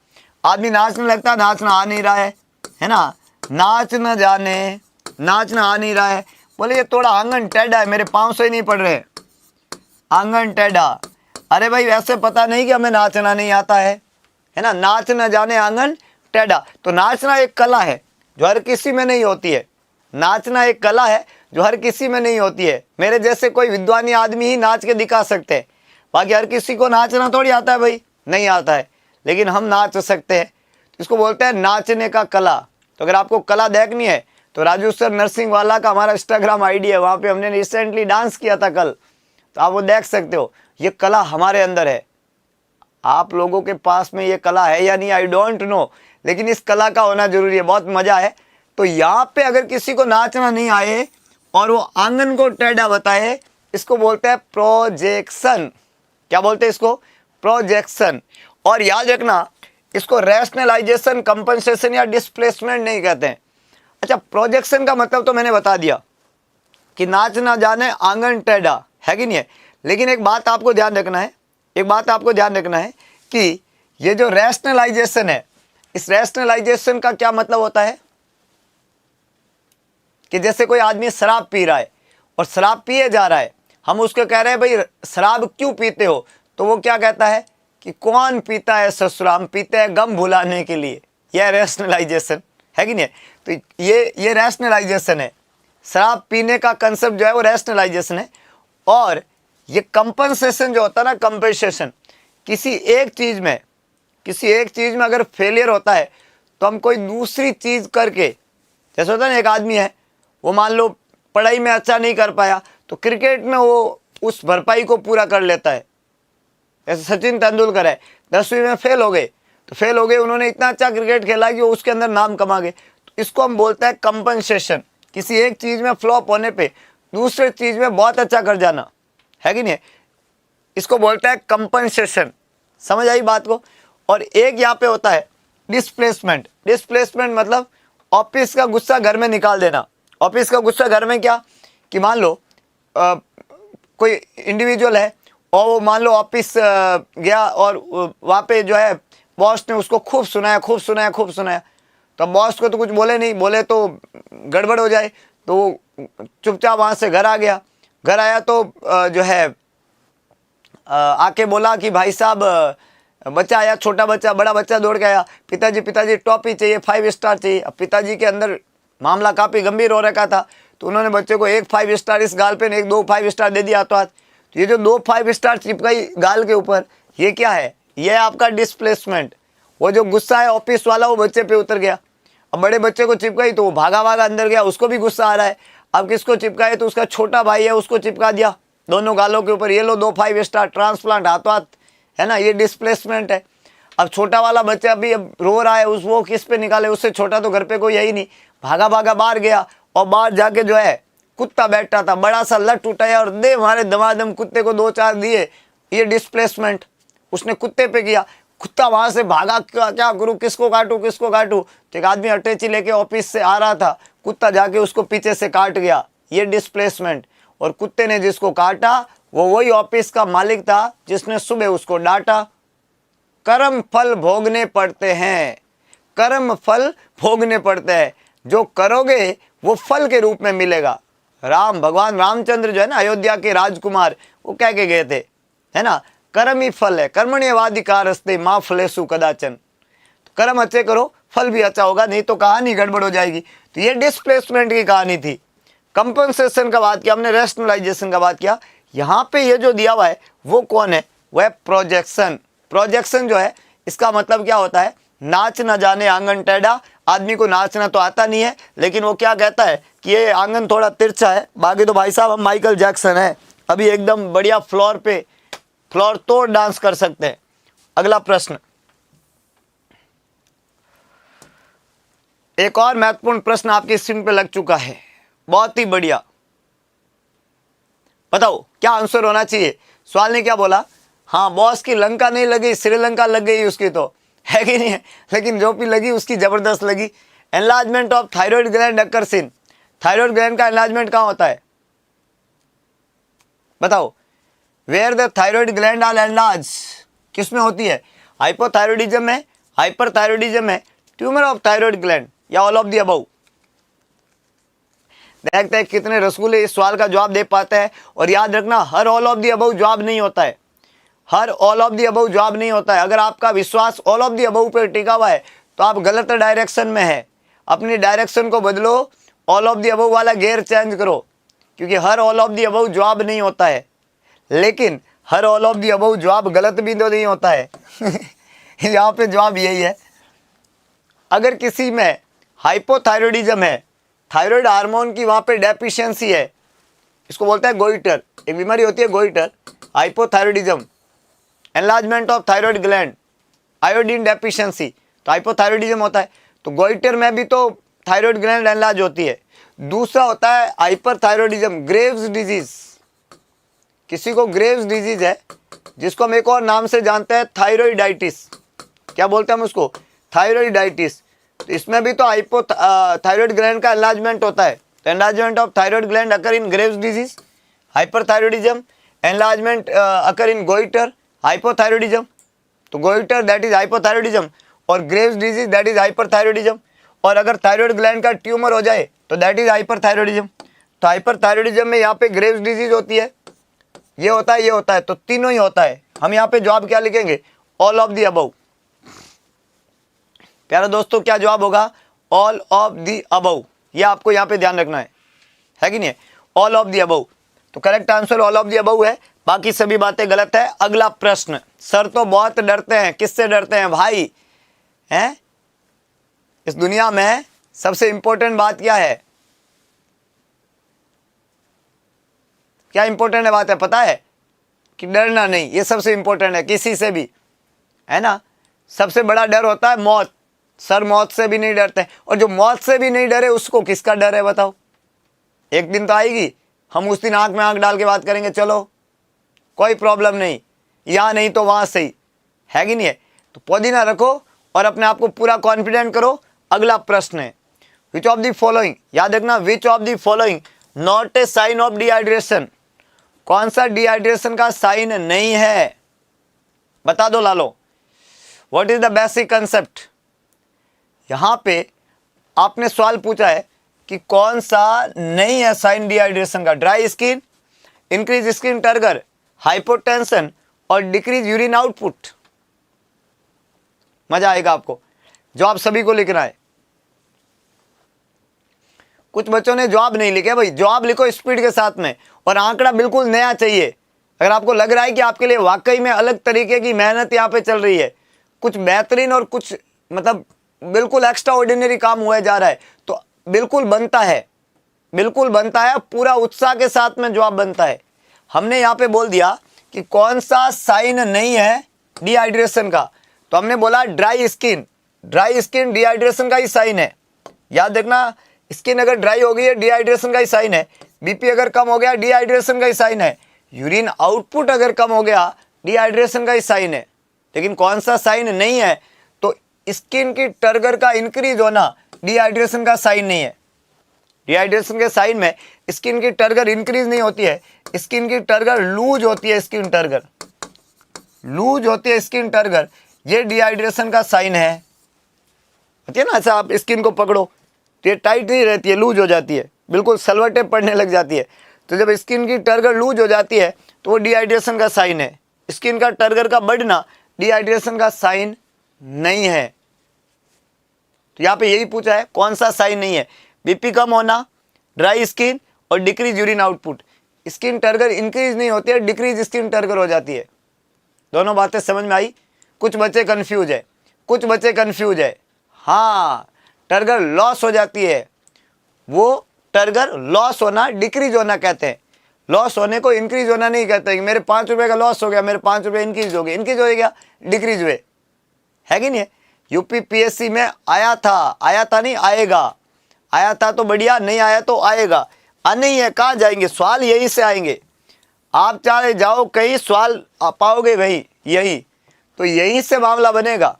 आदमी नाचने लगता है, नाचना आ नहीं रहा है ना, नाच न जाने, नाचना आ नहीं रहा है, बोले ये थोड़ा आंगन टेढ़ा है, मेरे पाँव से ही नहीं पड़ रहे, आंगन टेढ़ा। अरे भाई वैसे पता नहीं कि हमें नाचना नहीं आता है ना, नाच न जाने आंगन टेढ़ा। तो नाचना एक कला है जो हर किसी में नहीं होती है, नाचना एक कला है जो हर किसी में नहीं होती है। मेरे जैसे कोई विद्वानी आदमी ही नाच के दिखा सकते हैं, बाकी हर किसी को नाचना थोड़ी आता है भाई, नहीं आता है, लेकिन हम नाच सकते हैं। इसको बोलते हैं नाचने का कला। तो अगर आपको कला देखनी है तो राजू सर नरसिंह वाला का हमारा इंस्टाग्राम आईडी है, वहाँ पे हमने रिसेंटली डांस किया था कल, तो आप वो देख सकते हो। ये कला हमारे अंदर है, आप लोगों के पास में ये कला है या नहीं आई डोंट नो, लेकिन इस कला का होना जरूरी है, बहुत मजा है। तो यहाँ पे अगर किसी को नाचना नहीं आए और वो आंगन को टेढ़ा बताए, इसको बोलते हैं प्रोजेक्शन। क्या बोलते हैं इसको? प्रोजेक्शन। और याद रखना, इसको रैशनलाइजेशन, कंपनसेशन या डिस्प्लेसमेंट नहीं कहते हैं। अच्छा, प्रोजेक्शन का मतलब तो मैंने बता दिया कि नाच ना जाने आंगन टेढ़ा, है कि नहीं है। लेकिन एक बात आपको ध्यान रखना है, एक बात आपको ध्यान रखना है कि ये जो रैशनलाइजेशन है, इस रैशनलाइजेशन का क्या मतलब होता है कि जैसे कोई आदमी शराब पी रहा है और शराब पिए जा रहा है, हम उसको कह रहे हैं भाई शराब क्यों पीते हो, तो वो क्या कहता है कि कौन पीता है ससुरा, हम पीते हैं गम भुलाने के लिए। यह रैशनलाइजेशन है कि नहीं है। तो ये रैशनलाइजेशन है, शराब पीने का कंसेप्ट जो है वो रैशनलाइजेशन है। और ये कंपनसेशन जो होता है ना, कंपनसेशन, किसी एक चीज़ में अगर फेलियर होता है तो हम कोई दूसरी चीज़ करके, जैसे होता है ना, एक आदमी है वो मान लो पढ़ाई में अच्छा नहीं कर पाया, तो क्रिकेट में वो उस भरपाई को पूरा कर लेता है। जैसे सचिन तेंदुलकर है, 10वीं में फेल हो गए, तो फेल हो गए, उन्होंने इतना अच्छा क्रिकेट खेला कि वो उसके अंदर नाम कमा गए। तो इसको हम बोलते हैं कंपनसेशन। किसी एक चीज़ में फ्लॉप होने पे दूसरे चीज़ में बहुत अच्छा कर जाना, है कि नहीं, इसको बोलते हैं कंपनसेशन। समझ आई बात को। और एक यहाँ पे होता है डिस्प्लेसमेंट। डिस्प्लेसमेंट मतलब ऑफिस का गुस्सा घर में निकाल देना। ऑफिस का गुस्सा घर में क्या, कि मान लो कोई इंडिविजुअल है और वो मान लो ऑफिस गया और वहाँ पे जो है बॉस ने उसको खूब सुनाया। तो बॉस को तो कुछ बोले नहीं, बोले तो गड़बड़ हो जाए, तो वो चुपचाप वहाँ से घर आ गया। घर आया तो जो है आके बोला कि भाई साहब, बच्चा आया, छोटा बच्चा, बड़ा बच्चा दौड़ के आया, पिताजी टॉफी चाहिए, 5 स्टार चाहिए। अब पिताजी के अंदर मामला काफ़ी गंभीर हो रखा था, तो उन्होंने बच्चे को एक 5 स्टार इस गाल पे, एक 2 5 स्टार दे दिया हाथों हाथ। तो ये जो 2 5 स्टार चिपकाई गाल के ऊपर, ये क्या है, ये है आपका डिस्प्लेसमेंट। वो जो गुस्सा है ऑफिस वाला वो बच्चे पे उतर गया। अब बड़े बच्चे को चिपकाई तो वो भागा अंदर गया, उसको भी गुस्सा आ रहा है। अब किसको चिपकाए, तो उसका छोटा भाई है, उसको चिपका दिया दोनों गालों के ऊपर, ये लो 2 5 स्टार, ट्रांसप्लांट हाथों हाथ, है ना, ये डिस्प्लेसमेंट है। अब छोटा वाला बच्चा भी अब रो रहा है, वो किस पे निकाले, उससे छोटा तो घर पे कोई है ही नहीं, भागा बाहर गया और बाहर जाके जो है कुत्ता बैठा था, बड़ा सा लट उठाया और दे हमारे दमादम कुत्ते को 2-4 दिए। ये डिस्प्लेसमेंट उसने कुत्ते पे किया। कुत्ता वहां से भागा, क्या करूं, किसको काटूं किसको काटूं। तो एक आदमी अटैची लेके ऑफिस से आ रहा था, कुत्ता जाके उसको पीछे से काट गया। ये डिस्प्लेसमेंट। और कुत्ते ने जिसको काटा वो वही ऑफिस का मालिक था जिसने सुबह उसको डांटा। कर्म फल भोगने पड़ते हैं, कर्म फल भोगने पड़ते हैं। जो करोगे वो फल के रूप में मिलेगा। भगवान रामचंद्र जो है ना, अयोध्या के राजकुमार, वो कह के गए थे, है ना, कर्म ही फल है, कर्मण्येवाधिकारस्ते मा फलेषु कदाचन। तो कर्म अच्छे करो, फल भी अच्छा होगा, नहीं तो कहानी गड़बड़ हो जाएगी। तो ये डिस्प्लेसमेंट की कहानी थी। कंपनसेशन का बात किया हमने, रेशनलाइजेशन का बात किया। यहाँ पे ये जो दिया हुआ है वो कौन है, वह प्रोजेक्शन। प्रोजेक्शन जो है इसका मतलब क्या होता है, नाच न जाने आंगन टेढ़ा। आदमी को नाचना तो आता नहीं है, लेकिन वो क्या कहता है कि ये आंगन थोड़ा तिरछा है। बाकी तो भाई साहब हम माइकल जैक्सन है, अभी एकदम बढ़िया फ्लोर पे फ्लोर तोड़ डांस कर सकते हैं। अगला प्रश्न, एक और महत्वपूर्ण प्रश्न आपकी स्क्रीन पे लग चुका है, बहुत ही बढ़िया। बताओ क्या आंसर होना चाहिए। सवाल ने क्या बोला, हाँ बॉस की लंका नहीं लगी, श्रीलंका लग गई उसकी, तो है कि नहीं है, लेकिन जो भी लगी उसकी जबरदस्त लगी। Enlargement of thyroid gland occurs in, thyroid gland का एनलार्जमेंट कहाँ होता है, बताओ। Where the thyroid gland are enlarge, किस में होती है, हाइपोथायरॉयडिज्म में, हाइपरथायरॉयडिज्म में, ट्यूमर ऑफ थायराइड ग्लैंड, या ऑल ऑफ द अबव। देखते हैं कितने रसगुल्ले इस सवाल का जवाब दे पाते हैं। और याद रखना, हर ऑल ऑफ द अबव जवाब नहीं होता है, हर ऑल ऑफ द अबव जवाब नहीं होता है। अगर आपका विश्वास ऑल ऑफ द अबव पर टिका हुआ है तो आप गलत डायरेक्शन में है। अपनी डायरेक्शन को बदलो, ऑल ऑफ द अबव वाला गियर चेंज करो, क्योंकि हर ऑल ऑफ द अबव जवाब नहीं होता है, लेकिन हर ऑल ऑफ द अबव जवाब गलत भी तो नहीं होता है। यहाँ पे जवाब यही है। अगर किसी में हाइपोथायरॉयडिज्म है, थायराइड हार्मोन की वहाँ पे डेफिशिएंसी है, इसको बोलते हैं गोइटर, एक बीमारी होती है goitre, hypothyroidism, enlargement of thyroid gland, iodine deficiency, तो हाइपोथायरॉयडिज्म होता है। तो गोइटर में भी तो थायराइड ग्लैंड एनलार्ज होती है। दूसरा होता है हाइपरथायरॉयडिज्म, ग्रेव्स डिजीज। किसी को ग्रेव्स डिजीज है, जिसको हम एक और नाम से जानते हैं थायराइडाइटिस, क्या बोलते हैं हम उसको, थायराइडाइटिस। तो इसमें भी तो थायराइड ग्लैंड का एनलार्जमेंट होता है। तो enlargement of thyroid gland occur in Graves disease, hyperthyroidism, enlargement occur in goitre, hypothyroidism. तो गोइटर दैट इज हाइपोथायरॉयडिज्म और Graves disease that is hyperthyroidism. और अगर थायराइड ग्लैंड का ट्यूमर हो जाए तो दैट इज हाइपरथायरॉयडिज्म। तो हाइपरथायरॉयडिज्म में यहाँ पे ग्रेव्स डिजीज होती है, ये होता है, ये होता है, तो तीनों ही होता है। हम यहाँ पे जवाब क्या लिखेंगे, ऑल ऑफ द अबव। प्यारे दोस्तों क्या जवाब होगा, ऑल ऑफ द अबव। ये आपको यहाँ पे ध्यान रखना है कि नहीं है, ऑल ऑफ द अबव। तो correct answer all of the above है, बाकी सभी बातें गलत है। अगला प्रश्न, सर तो बहुत डरते हैं, किससे डरते हैं भाई, हैं इस दुनिया में सबसे इंपॉर्टेंट बात क्या है, क्या इंपॉर्टेंट बात है पता है, कि डरना नहीं, ये सबसे इंपॉर्टेंट है किसी से भी, है ना। सबसे बड़ा डर होता है मौत, सर मौत से भी नहीं डरते। और जो मौत से भी नहीं डरे उसको किसका डर है बताओ। एक दिन तो आएगी, हम उस दिन आंख में आंख डाल के बात करेंगे, चलो कोई प्रॉब्लम नहीं, यहाँ नहीं तो वहाँ सही, है कि नहीं है। तो पुदीना रखो और अपने आप को पूरा कॉन्फिडेंट करो। अगला प्रश्न है, विच ऑफ द फॉलोइंग, याद रखना, which of the following not a sign of dehydration, कौन सा डिहाइड्रेशन का साइन नहीं है, बता दो लालो। What is the basic concept, यहाँ पे आपने सवाल पूछा है कि कौन सा नहीं है साइन डिहाइड्रेशन का, dry skin, increase skin turgor, hypotension और डिक्रीज यूरिन आउटपुट। मजा आएगा आपको, जवाब सभी को लिखना है। कुछ बच्चों ने जवाब नहीं लिखे, भाई जवाब लिखो स्पीड के साथ में, और आंकड़ा बिल्कुल नया चाहिए। अगर आपको लग रहा है कि आपके लिए वाकई में अलग तरीके की मेहनत यहाँ पे चल रही है, कुछ बेहतरीन और कुछ मतलब बिल्कुल एक्स्ट्रा ऑर्डिनरी काम हुआ जा रहा है, तो बिल्कुल बनता है, बिल्कुल बनता है, पूरा उत्साह के साथ में जवाब बनता है। हमने यहाँ पे बोल दिया कि कौन सा साइन नहीं है डिहाइड्रेशन का, तो हमने बोला dry skin, dry skin dehydration का ही साइन है। याद रखना, स्किन अगर ड्राई हो गई है डिहाइड्रेशन का ही साइन है, बीपी अगर कम हो गया डिहाइड्रेशन का ही साइन है, यूरिन आउटपुट अगर कम हो गया डिहाइड्रेशन का ही साइन है। लेकिन कौन सा साइन नहीं है? तो स्किन की टर्गर का इंक्रीज होना डिहाइड्रेशन का साइन नहीं है। डिहाइड्रेशन के साइन में स्किन की टर्गर इंक्रीज नहीं होती है, स्किन की टर्गर लूज होती है, स्किन टर्गर लूज होती है, स्किन टर्गर, ये डिहाइड्रेशन का साइन है। होती है ना, ऐसा आप स्किन को पकड़ो तो ये टाइट नहीं रहती है, लूज हो जाती है, बिल्कुल सलवटें पड़ने लग जाती है। तो जब स्किन की टर्गर लूज हो जाती है तो वो डिहाइड्रेशन का साइन है। स्किन का टर्गर का बढ़ना डिहाइड्रेशन का साइन नहीं है। तो यहाँ पे यही पूछा है कौन सा साइन नहीं है? बीपी कम होना, ड्राई स्किन और decrease urine output. Skin turgor increase नहीं होती है, डिक्रीज स्किन टर्गर हो जाती है। दोनों बातें समझ में आई? कुछ बच्चे कंफ्यूज है, कुछ बच्चे कंफ्यूज है। हाँ, टर्गर लॉस हो जाती है, वो टर्गर लॉस होना डिक्रीज होना कहते हैं। लॉस होने को इंक्रीज होना नहीं कहते कि मेरे 5 रुपए का लॉस हो गया, मेरे 5 रुपए इंक्रीज हो गए, इंक्रीज हो गया डिक्रीज हुए, है कि नहीं? यूपी पीएससी में आया था नहीं, आएगा। आया था तो बढ़िया, नहीं आया तो आएगा। नहीं है कहाँ जाएंगे? सवाल यही से आएंगे। आप चाहे जाओ कहीं, सवाल पाओगे वही, यही तो यही से मामला बनेगा,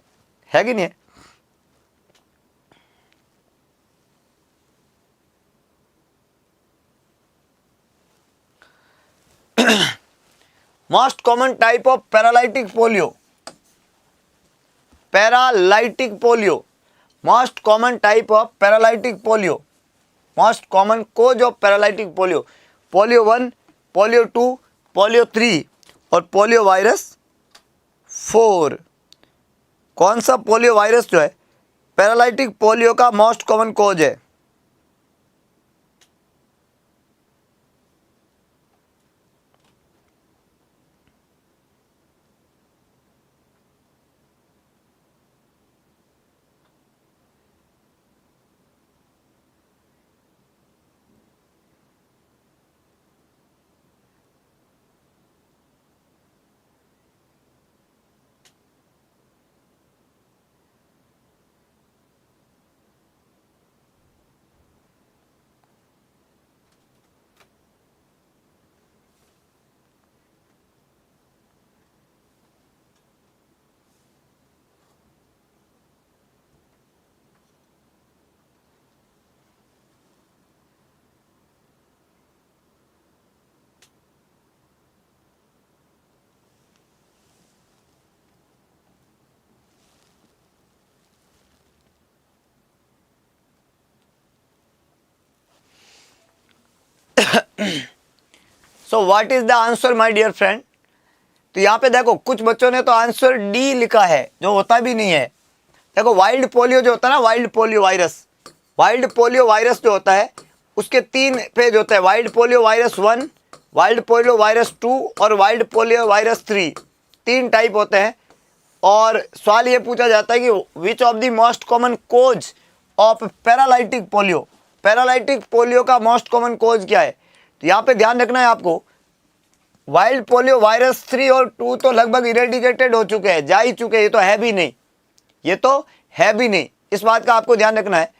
है कि नहीं? Most common type of paralytic polio, paralytic polio, most common type of paralytic polio, most common cause of paralytic polio, polio 1, polio 2, polio 3 और पोलियो वायरस 4। कौन सा पोलियो वायरस जो है पैरालाइटिक पोलियो का मोस्ट कॉमन कोज है? So what is the answer my dear friend? तो यहाँ पे देखो कुछ बच्चों ने तो आंसर डी लिखा है, जो होता भी नहीं है। देखो वाइल्ड पोलियो जो होता है ना, wild polio virus, wild polio virus जो होता है उसके 3 फेज होते हैं, wild polio virus 1, wild polio virus 2 और वाइल्ड पोलियो वायरस 3, 3 टाइप होते हैं। और सवाल ये पूछा जाता है कि which of the most common cause of paralytic polio, paralytic polio का मोस्ट कॉमन कोज क्या है? तो यहाँ पे ध्यान रखना है आपको, वाइल्ड पोलियो वायरस 3 और 2 तो लगभग इरेडिकेटेड हो चुके हैं, जा ही चुके हैं, ये तो है भी नहीं, ये तो है भी नहीं, इस बात का आपको ध्यान रखना है।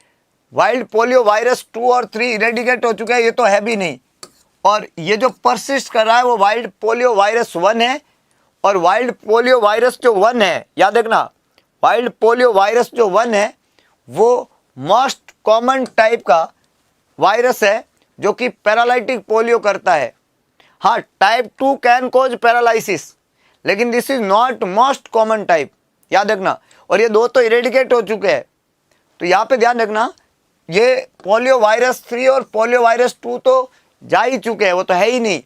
वाइल्ड पोलियो वायरस 2 और 3 इरेडिकेट हो चुके हैं, ये तो है भी नहीं। और ये जो परसिस्ट कर रहा है वो वाइल्ड पोलियो वायरस 1 है। और वाइल्ड पोलियो वायरस जो 1 है, याद रखना, वाइल्ड पोलियो वायरस जो 1 है वो मोस्ट कॉमन टाइप का वायरस है जो कि पैरालाइटिक पोलियो करता है। हाँ, टाइप 2 कैन कोज पैरालिसिस, लेकिन this is not most common type, याद रखना। और ये 2 तो इरेडिकेट हो चुके हैं, तो यहाँ पे ध्यान रखना, ये पोलियो वायरस 3 और पोलियो वायरस 2 तो जा ही चुके हैं, वो तो है ही नहीं,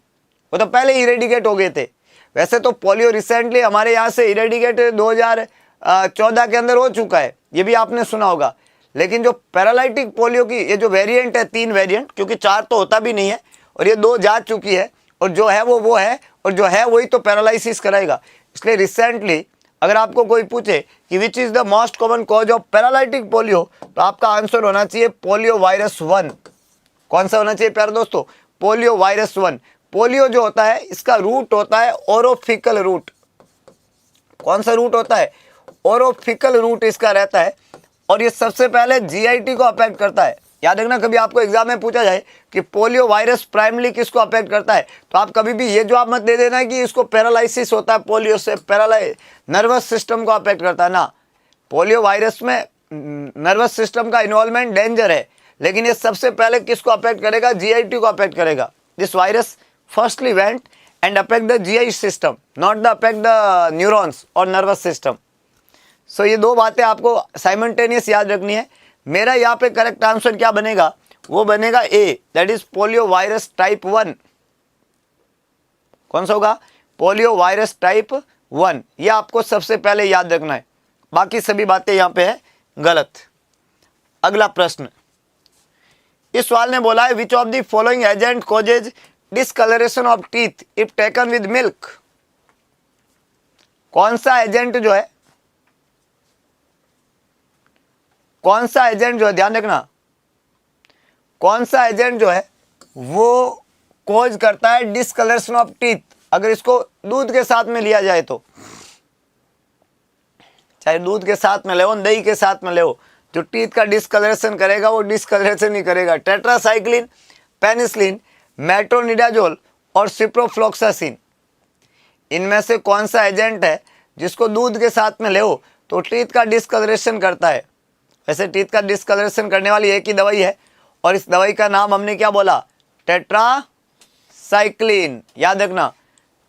वो तो पहले ही इरेडिकेट हो गए थे। वैसे तो पोलियो रिसेंटली हमारे यहाँ से इरेडिकेट 2014 के अंदर हो चुका है, ये भी आपने सुना होगा। लेकिन जो पैरालाइटिक पोलियो की ये जो वेरिएंट है, 3 वेरिएंट, क्योंकि 4 तो होता भी नहीं है, और ये 2 जा चुकी है, और जो है वो है, और जो है वही तो पैरालिसिस कराएगा। इसलिए रिसेंटली अगर आपको कोई पूछे कि which is the most common cause of paralytic polio, तो आपका आंसर होना चाहिए पोलियो वायरस 1। कौन सा होना चाहिए प्यारे दोस्तों? Polio virus 1। पोलियो जो होता है इसका रूट होता है ओरोफिकल रूट। कौन सा रूट होता है? ओरोफिकल रूट इसका रहता है, और ये सबसे पहले जीआईटी को अफेक्ट करता है। याद रखना, कभी आपको एग्जाम में पूछा जाए कि पोलियो वायरस प्राइमरी किसको अफेक्ट करता है, तो आप कभी भी ये जवाब मत दे देना कि इसको पैरालिसिस होता है पोलियो से, नर्वस सिस्टम को अफेक्ट करता है ना। पोलियो वायरस में नर्वस सिस्टम का इन्वॉल्वमेंट डेंजर है, लेकिन ये सबसे पहले किसको अफेक्ट करेगा, जीआईटी को अफेक्ट करेगा। This virus firstly went and affect the GI system, not the affect the neurons और नर्वस सिस्टम। सो ये दो बातें आपको साइमल्टेनियस याद रखनी है। मेरा यहाँ पे करेक्ट आंसर क्या बनेगा, वो बनेगा A, that is polio virus type 1। कौन सा होगा, पोलियो वायरस टाइप 1। ये आपको सबसे पहले याद रखना है, बाकी सभी बातें यहाँ पे है गलत। अगला प्रश्न, इस सवाल ने बोला है which of the following agent causes discolouration of teeth if taken with milk. कौन सा एजेंट जो है, कौन सा एजेंट जो है, ध्यान रखना, कौन सा एजेंट जो है वो कॉज करता है डिसकलरेशन ऑफ टीथ अगर इसको दूध के साथ में लिया जाए तो। चाहे दूध के साथ में ले, दही के साथ में ले, जो टीथ का डिसकलरेशन करेगा वो डिसकलरेशन ही करेगा। टेट्रासाइक्लिन, पेनिसिलिन, मेट्रोनिडाजोल और सिप्रोफ्लोक्सासिन, इनमें से कौन सा एजेंट है जिसको दूध के साथ में ले तो टीथ का डिसकलरेशन करता है। वैसे टीथ का डिसकलरेशन करने वाली एक ही दवाई है और इस दवाई का नाम हमने क्या बोला, टेट्रासाइक्लिन। याद रखना,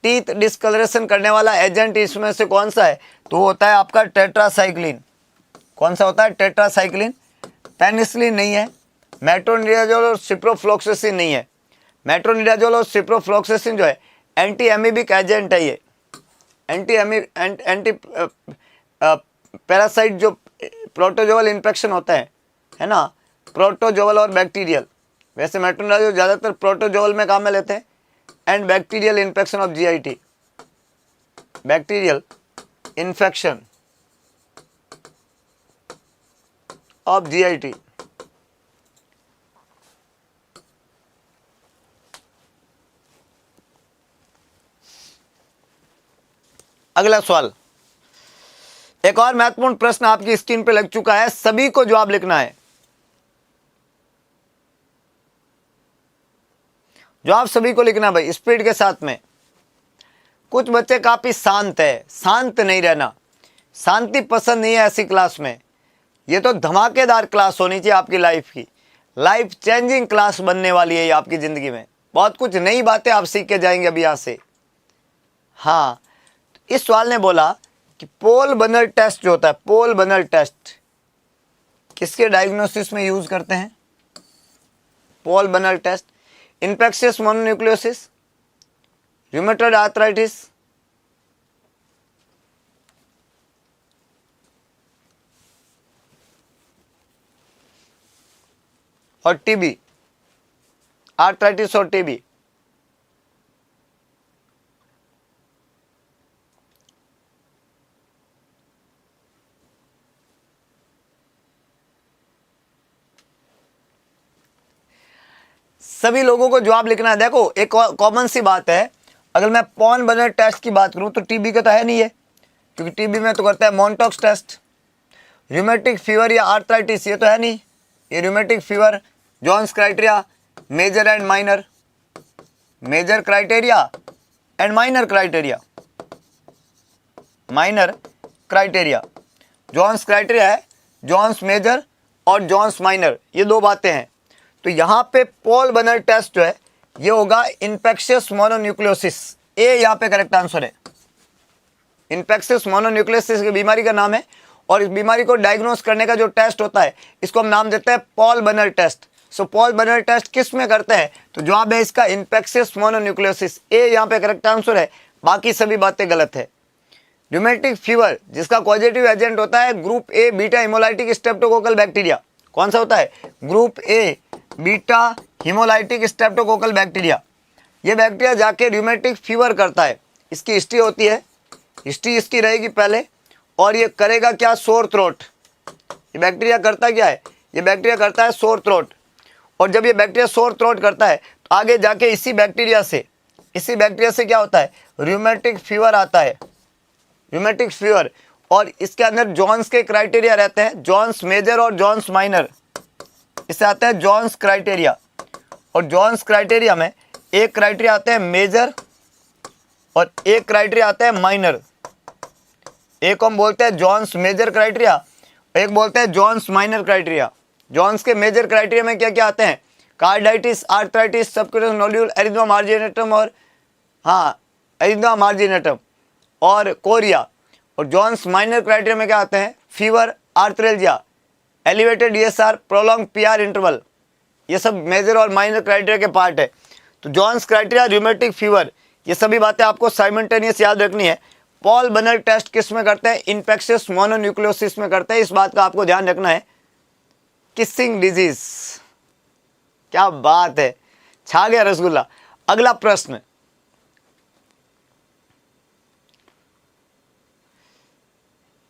टीथ डिसकलरेशन करने वाला एजेंट इसमें से कौन सा है, तो होता है आपका टेट्रासाइक्लिन। कौन सा होता है, टेट्रासाइक्लिन। पेनिसिलिन नहीं है, मेट्रोनिडाजोल और सिप्रोफ्लोक्सासिन नहीं है। मेट्रोनिडाजोल और सिप्रोफ्लोक्सासिन जो है एंटी एमीबिक एजेंट है। ये एंटी पैरासाइट जो प्रोटोजोअल इन्फेक्शन होता है ना, प्रोटोजोअल और बैक्टीरियल। वैसे मेट्रोनिडाजोल ज़्यादातर प्रोटोजोअल में काम में लेते हैं and bacterial infection of GIT, bacterial infection of GIT. अगला सवाल, एक और महत्वपूर्ण प्रश्न आपकी स्क्रीन पे लग चुका है, सभी को जवाब लिखना है। जवाब सभी को लिखना भाई, स्पीड के साथ में। कुछ बच्चे काफी शांत है, शांत नहीं रहना, शांति पसंद नहीं है ऐसी क्लास में। ये तो धमाकेदार क्लास होनी चाहिए आपकी लाइफ की, लाइफ चेंजिंग क्लास बनने वाली है ये आपकी जिंदगी में। बहुत कुछ नई बातें आप सीख के जाएंगे अभी यहाँ से। हाँ, इस सवाल ने बोला कि पोल बनर टेस्ट जो होता है, पोल बनर टेस्ट किसके डायग्नोसिस में यूज करते हैं, Paul Bunnell test, infectious mononucleosis, rheumatoid arthritis, और टीबी, आर्थराइटिस और टीबी। सभी लोगों को जवाब लिखना है। देखो एक कॉमन सी बात है, अगर मैं पॉन बनर टेस्ट की बात करूं तो टीबी का तो है नहीं है, क्योंकि टीबी में तो करता है मॉन्टॉक्स टेस्ट। रूमेटिक फीवर या आर्थराइटिस ये तो है नहीं, ये rheumatic fever, Jones criteria, major and minor, major criteria and minor criteria, minor criteria. Jones criteria है, जॉन्स मेजर और जॉन्स माइनर, ये दो बातें हैं। तो यहाँ पे पोल बनर टेस्ट जो है ये होगा इन्फेक्शियस मोनोन्यूक्लियोसिस, ए यहाँ पे करेक्ट आंसर है। इन्फेक्शियस मोनोन्यूक्लियोसिस की बीमारी का नाम है और इस बीमारी को डायग्नोस करने का जो टेस्ट होता है इसको हम नाम देते हैं पोल बनर टेस्ट। सो पोल बनर टेस्ट किस में करते हैं, तो जवाब है इसका इन्फेक्शियस मोनोन्यूक्लियोसिस, ए यहाँ पे करेक्ट आंसर है, बाकी सभी बातें गलत है। रूमेटिक फीवर जिसका पॉजिटिव एजेंट होता है group A beta haemolytic streptococcal bacteria, कौन सा होता है, group A beta haemolytic streptococcal bacteria. ये बैक्टीरिया जाके रूमेटिक फीवर करता है। इसकी हिस्ट्री होती है, हिस्ट्री इसकी रहेगी पहले, और ये करेगा क्या, सोर थ्रोट। ये बैक्टीरिया करता क्या है, ये बैक्टीरिया करता है सोर थ्रोट, और जब ये बैक्टीरिया सोर थ्रोट करता है तो आगे जाके इसी बैक्टीरिया से क्या होता है, रूमेटिक फीवर आता है, रूमेटिक फीवर। और इसके अंदर जॉन्स के क्राइटेरिया रहते हैं, जॉन्स मेजर और जॉन्स माइनर। इससे आता है जॉन्स क्राइटेरिया। और जॉन्स क्राइटेरिया में एक क्राइटेरिया आता है मेजर और एक क्राइटेरिया आता है माइनर। एक हम बोलते हैं जॉन्स मेजर क्राइटेरिया, एक बोलते हैं जॉन्स माइनर क्राइटेरिया। जॉन्स के मेजर क्राइटेरिया में क्या क्या आते हैं? कार्डाइटिस, आर्थराइटिस, सबक्यूटेनियस नोड्यूल, एरिथ्मा मार्जिनेटम और एरिथ्मा मार्जिनेटम और कोरिया। और जॉन्स माइनर क्राइटेरिया में क्या आते हैं? Fever, arthralgia, elevated ESR, prolong PR interval. ये सब मेजर और माइनर क्राइटेरिया के पार्ट है। तो जॉन्स क्राइटेरिया, रूमेटिक फीवर, ये सभी बातें आपको साइमल्टेनियस याद रखनी है। पॉल बनर टेस्ट किस में करते हैं? इन्फेक्शियस मोनोन्यूक्लियोसिस में करते हैं। इस बात का आपको ध्यान रखना है। किसिंग डिजीज, क्या बात है, छा गया रसगुल्ला। अगला प्रश्न,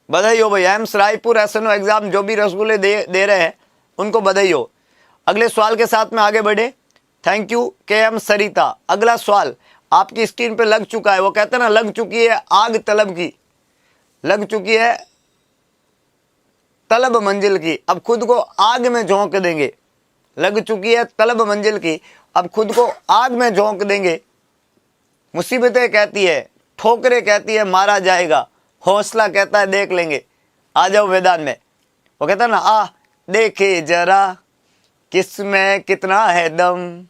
बधाई हो भाई। एम्स रायपुर एसएनओ एग्जाम जो भी रसगुल्ले दे रहे हैं उनको बधाई हो। अगले सवाल के साथ में आगे बढ़े। थैंक यू KM सरिता। अगला सवाल आपकी स्क्रीन पे लग चुका है। वो कहते हैं ना, लग चुकी है आग तलब की, लग चुकी है तलब मंजिल की, अब खुद को आग में झोंक देंगे। लग चुकी है तलब मंजिल की, अब खुद को आग में झोंक देंगे। मुसीबतें कहती है, ठोकरें कहती है मारा जाएगा, हौसला कहता है देख लेंगे। आ जाओ मैदान में। वो कहता है ना, आ देखे जरा किस में कितना है दम,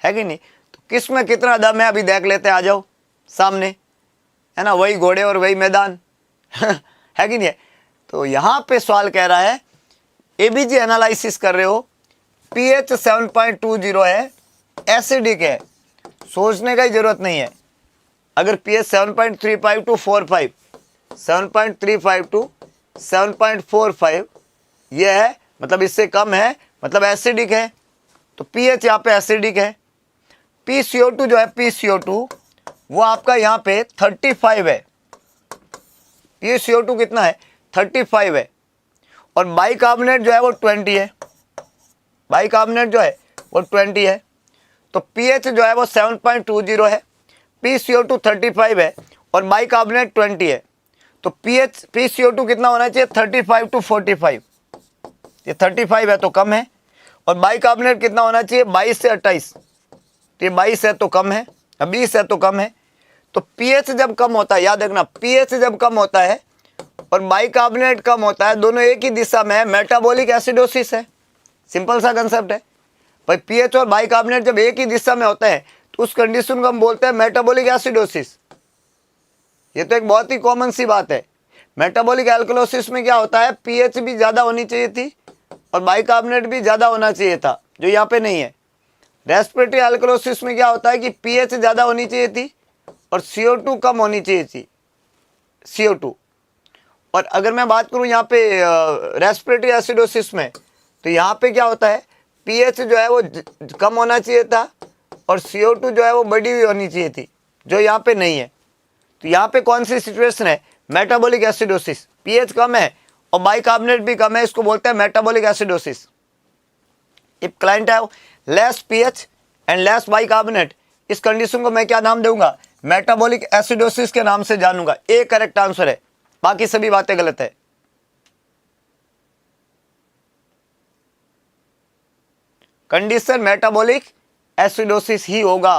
है कि नहीं? तो किस में कितना दम है अभी देख लेते हैं। आ जाओ सामने, है ना, वही घोड़े और वही मैदान है कि नहीं? तो यहाँ पे सवाल कह रहा है एबीजी एनालिसिस कर रहे हो, pH 7.20 है, एसिडिक है, सोचने का ही जरूरत नहीं है। अगर pH 7.35 to 45, 7.35 to 7.45 ये है, मतलब इससे कम है, मतलब एसिडिक है। तो pH यहाँ पे एसिडिक है। PCO2 जो है, PCO2 वो आपका यहाँ पे 35 है। PCO2 कितना है? 35 है। और बाइकार्बोनेट जो है वो 20 है। बाइकार्बोनेट जो है वो 20 है। तो pH जो है वो 7.20 है, PCO2 35 है और बाइकार्बोनेट 20 है। तो PCO2 कितना होना चाहिए? 35 to 45। ये 35 है तो कम है। और बाइकार्बोनेट कितना होना चाहिए? 22 से 28। तो ये 22 है तो कम है, 20 है तो कम है। तो pH जब कम होता है, याद रखना, pH जब कम होता है और बाइकार्बोनेट कम होता है, दोनों एक ही दिशा में है, मेटाबॉलिक एसिडोसिस है। सिंपल सा कंसेप्ट है भाई। pH और बाइकार्बोनेट जब एक ही दिशा में होता है तो उस कंडीशन को हम बोलते हैं मेटाबॉलिक एसिडोसिस। ये तो एक बहुत ही कॉमन सी बात है। मेटाबॉलिक एल्कलोसिस में क्या होता है? pH भी ज्यादा होनी चाहिए थी और बाइकार्बोनेट भी ज्यादा होना चाहिए था, जो यहाँ पे नहीं है। रेस्पिरेटरी एल्कलोसिस में क्या होता है कि pH ज्यादा होनी चाहिए थी और CO2 कम होनी चाहिए थी, CO2। और अगर मैं बात करूं यहाँ पे रेस्पिरेटरी एसिडोसिस में, तो यहाँ पे क्या होता है? pH जो है वो कम होना चाहिए था और CO2 जो है वो बढ़ी हुई होनी चाहिए थी, जो यहाँ पे नहीं है। तो यहाँ पे कौन सी सिचुएशन है? Metabolic acidosis. pH कम है और बाइकार्बोनेट भी कम है, इसको बोलते हैं metabolic acidosis. If client have less pH and less bicarbonate, इस कंडीशन को मैं क्या नाम दूंगा? मेटाबॉलिक एसिडोसिस के नाम से जानूंगा। ए करेक्ट आंसर है, बाकी सभी बातें गलत है। कंडीशन मेटाबॉलिक एसिडोसिस ही होगा।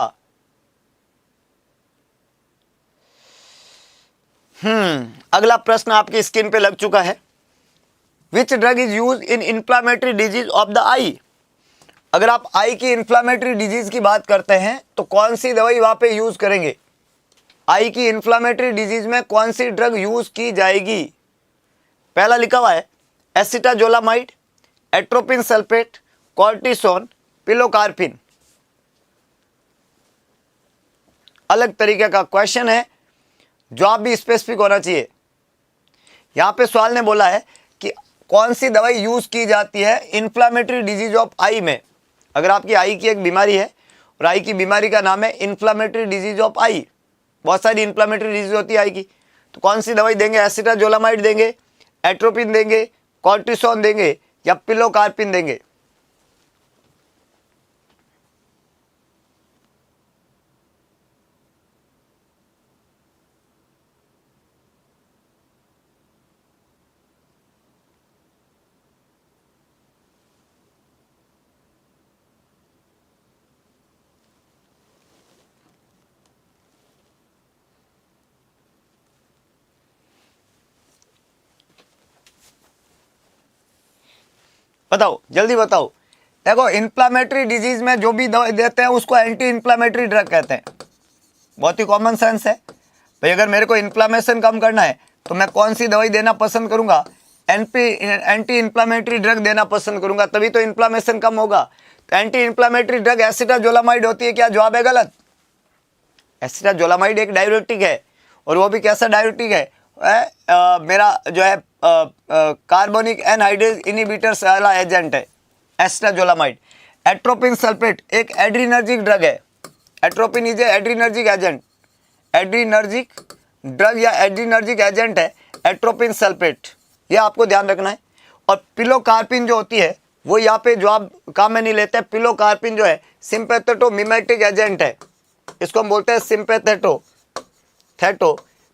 अगला प्रश्न आपकी स्क्रीन पे लग चुका है। Which drug is use in inflammatory disease of the eye? अगर आप आई की इंफ्लामेटरी डिजीज की बात करते हैं तो कौन सी दवाई वहां पे यूज करेंगे? आई की इंफ्लामेटरी डिजीज में कौन सी ड्रग यूज की जाएगी? पहला लिखा हुआ है acetazolamide, atropine sulphate, cortisone, pilocarpine. अलग तरीके का क्वेश्चन है, जवाब भी स्पेसिफिक होना चाहिए। यहां पे सवाल ने बोला है कि कौन सी दवाई यूज की जाती है इंफ्लामेटरी डिजीज ऑफ आई में। अगर आपकी आई की एक बीमारी है और आई की बीमारी का नाम है इंफ्लामेटरी डिजीज ऑफ आई, बहुत सारी इंफ्लामेटरी डिजीज होती है आई की, तो कौन सी दवाई देंगे? एसिटाजोलामाइड देंगे, एट्रोपिन देंगे, कॉर्टिसोन देंगे या पिलोकार्पिन देंगे? बताओ जल्दी बताओ। देखो इन्फ्लामेटरी डिजीज में जो भी दवाई देते हैं उसको एंटी इन्फ्लामेटरी ड्रग कहते हैं। बहुत ही कॉमन सेंस है भाई। अगर मेरे को इन्फ्लामेशन कम करना है तो मैं कौन सी दवाई देना पसंद करूंगा? एंटी इन्फ्लामेटरी ड्रग देना पसंद करूंगा, तभी तो इन्फ्लामेशन कम होगा। तो एंटी इन्फ्लामेटरी ड्रग एसिटाजोलामाइड होती है। क्या जवाब है गलत? एसिटाजोलामाइड एक डाययूरेटिक है, और वो भी कैसा डाययूरेटिक है? मेरा जो है कार्बोनिक एनहाइड्रेज इनहिबिटर्स वाला एजेंट है एसिटाजोलामाइड। एट्रोपिन सल्फेट एक एड्रीनर्जिक ड्रग है। Atropine is adrenergic agent, adrenergic drug या एड्रीनर्जिक एजेंट है एट्रोपिन सल्फेट, ये आपको ध्यान रखना है। और पिलोकार्पिन जो होती है वो यहाँ पे जवाब काम में नहीं लेते हैं। पिलोकार्पिन जो है सिंपैथेटो मिमेटिक एजेंट है, इसको हम बोलते हैं सिंपैथेटो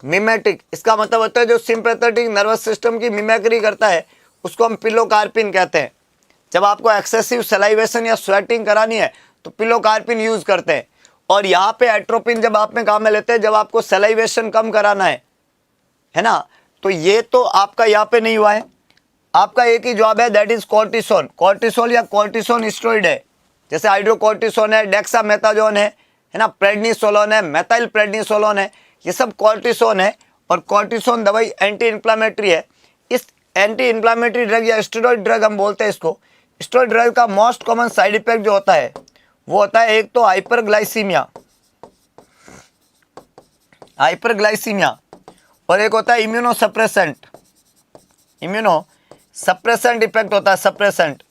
मिमेटिक। इसका मतलब होता है जो सिंपैथेटिक नर्वस सिस्टम की मिमेक्री करता है उसको हम पिलोकार्पिन कहते हैं। जब आपको एक्सेसिव सलाइवेशन या स्वेटिंग करानी है तो पिलोकार्पिन यूज करते हैं। और यहाँ पे एट्रोपिन जब आप में काम में लेते हैं जब आपको सलाइवेशन कम कराना है ना। तो ये तो आपका यहाँ पे नहीं हुआ है। आपका एक ही जवाब है, दैट इज कॉर्टिसोन। कॉर्टिसोल या कॉर्टिसोन स्टेरॉइड है, जैसे हाइड्रोकॉर्टिसोन है, डेक्सामेथाजोन है ना, प्रेडनिसोलोन है, मेथाइल प्रेडनिसोलोन है, ये सब कॉर्टिसोन है। और कॉर्टिसोन दवाई एंटी इन्फ्लामेटरी है। इस एंटी इन्फ्लामेटरी ड्रग या स्टेरॉइड ड्रग हम बोलते हैं इसको। स्टेरॉइड ड्रग का मोस्ट कॉमन साइड इफेक्ट जो होता है वो होता है एक तो हाइपरग्लाइसीमिया, और एक होता है इम्यूनोसप्रेसेंट इफेक्ट होता है, सप्रेसेंट।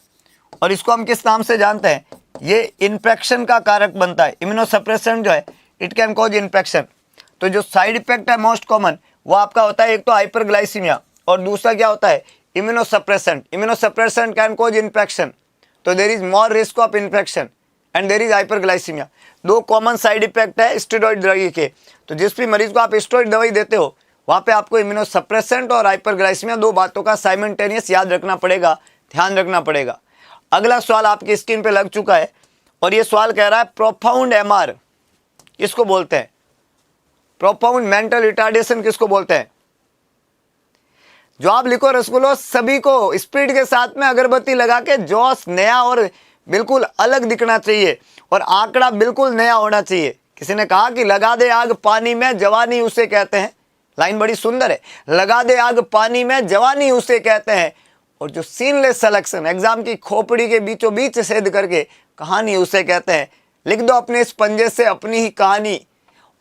और इसको हम किस नाम से जानते हैं? ये इन्फेक्शन का कारक बनता है। इम्यूनोसप्रेसेंट जो है इट कैन कॉज इन्फेक्शन। तो जो साइड इफेक्ट है मोस्ट कॉमन वो आपका होता है एक तो हाइपरग्लाइसीमिया, और दूसरा क्या होता है? Immunosuppressant can cause infection. तो there is more risk of infection and there is hyperglycaemia. दो कॉमन साइड इफेक्ट है स्टेरॉइड दवाई के। तो जिस भी मरीज को आप स्टेरॉइड दवाई देते हो वहाँ पे आपको इम्यूनोसप्रेसेंट और हाइपरग्लाइसीमिया दो बातों का साइमल्टेनियस याद रखना पड़ेगा, ध्यान रखना पड़ेगा। अगला सवाल आपकी स्क्रीन पे लग चुका है, और ये सवाल कह रहा है प्रोफाउंड एमआर किसको बोलते हैं? प्रोफाउंड मेंटल रिटार्डेशन किसको बोलते हैं? जवाब लिखो रसगुल्लो सभी को, स्पीड के साथ में अगरबत्ती लगा के, जोश नया और बिल्कुल अलग दिखना चाहिए, और आंकड़ा बिल्कुल नया होना चाहिए। किसी ने कहा कि लगा दे आग पानी में जवानी उसे कहते हैं। लाइन बड़ी सुंदर है, लगा दे आग पानी में जवानी उसे कहते हैं। और जो सीनलेस सिलेक्शन एग्जाम की खोपड़ी के बीचों बीच छेद करके कहानी उसे कहते हैं। लिख दो अपने इस पंजे से अपनी ही कहानी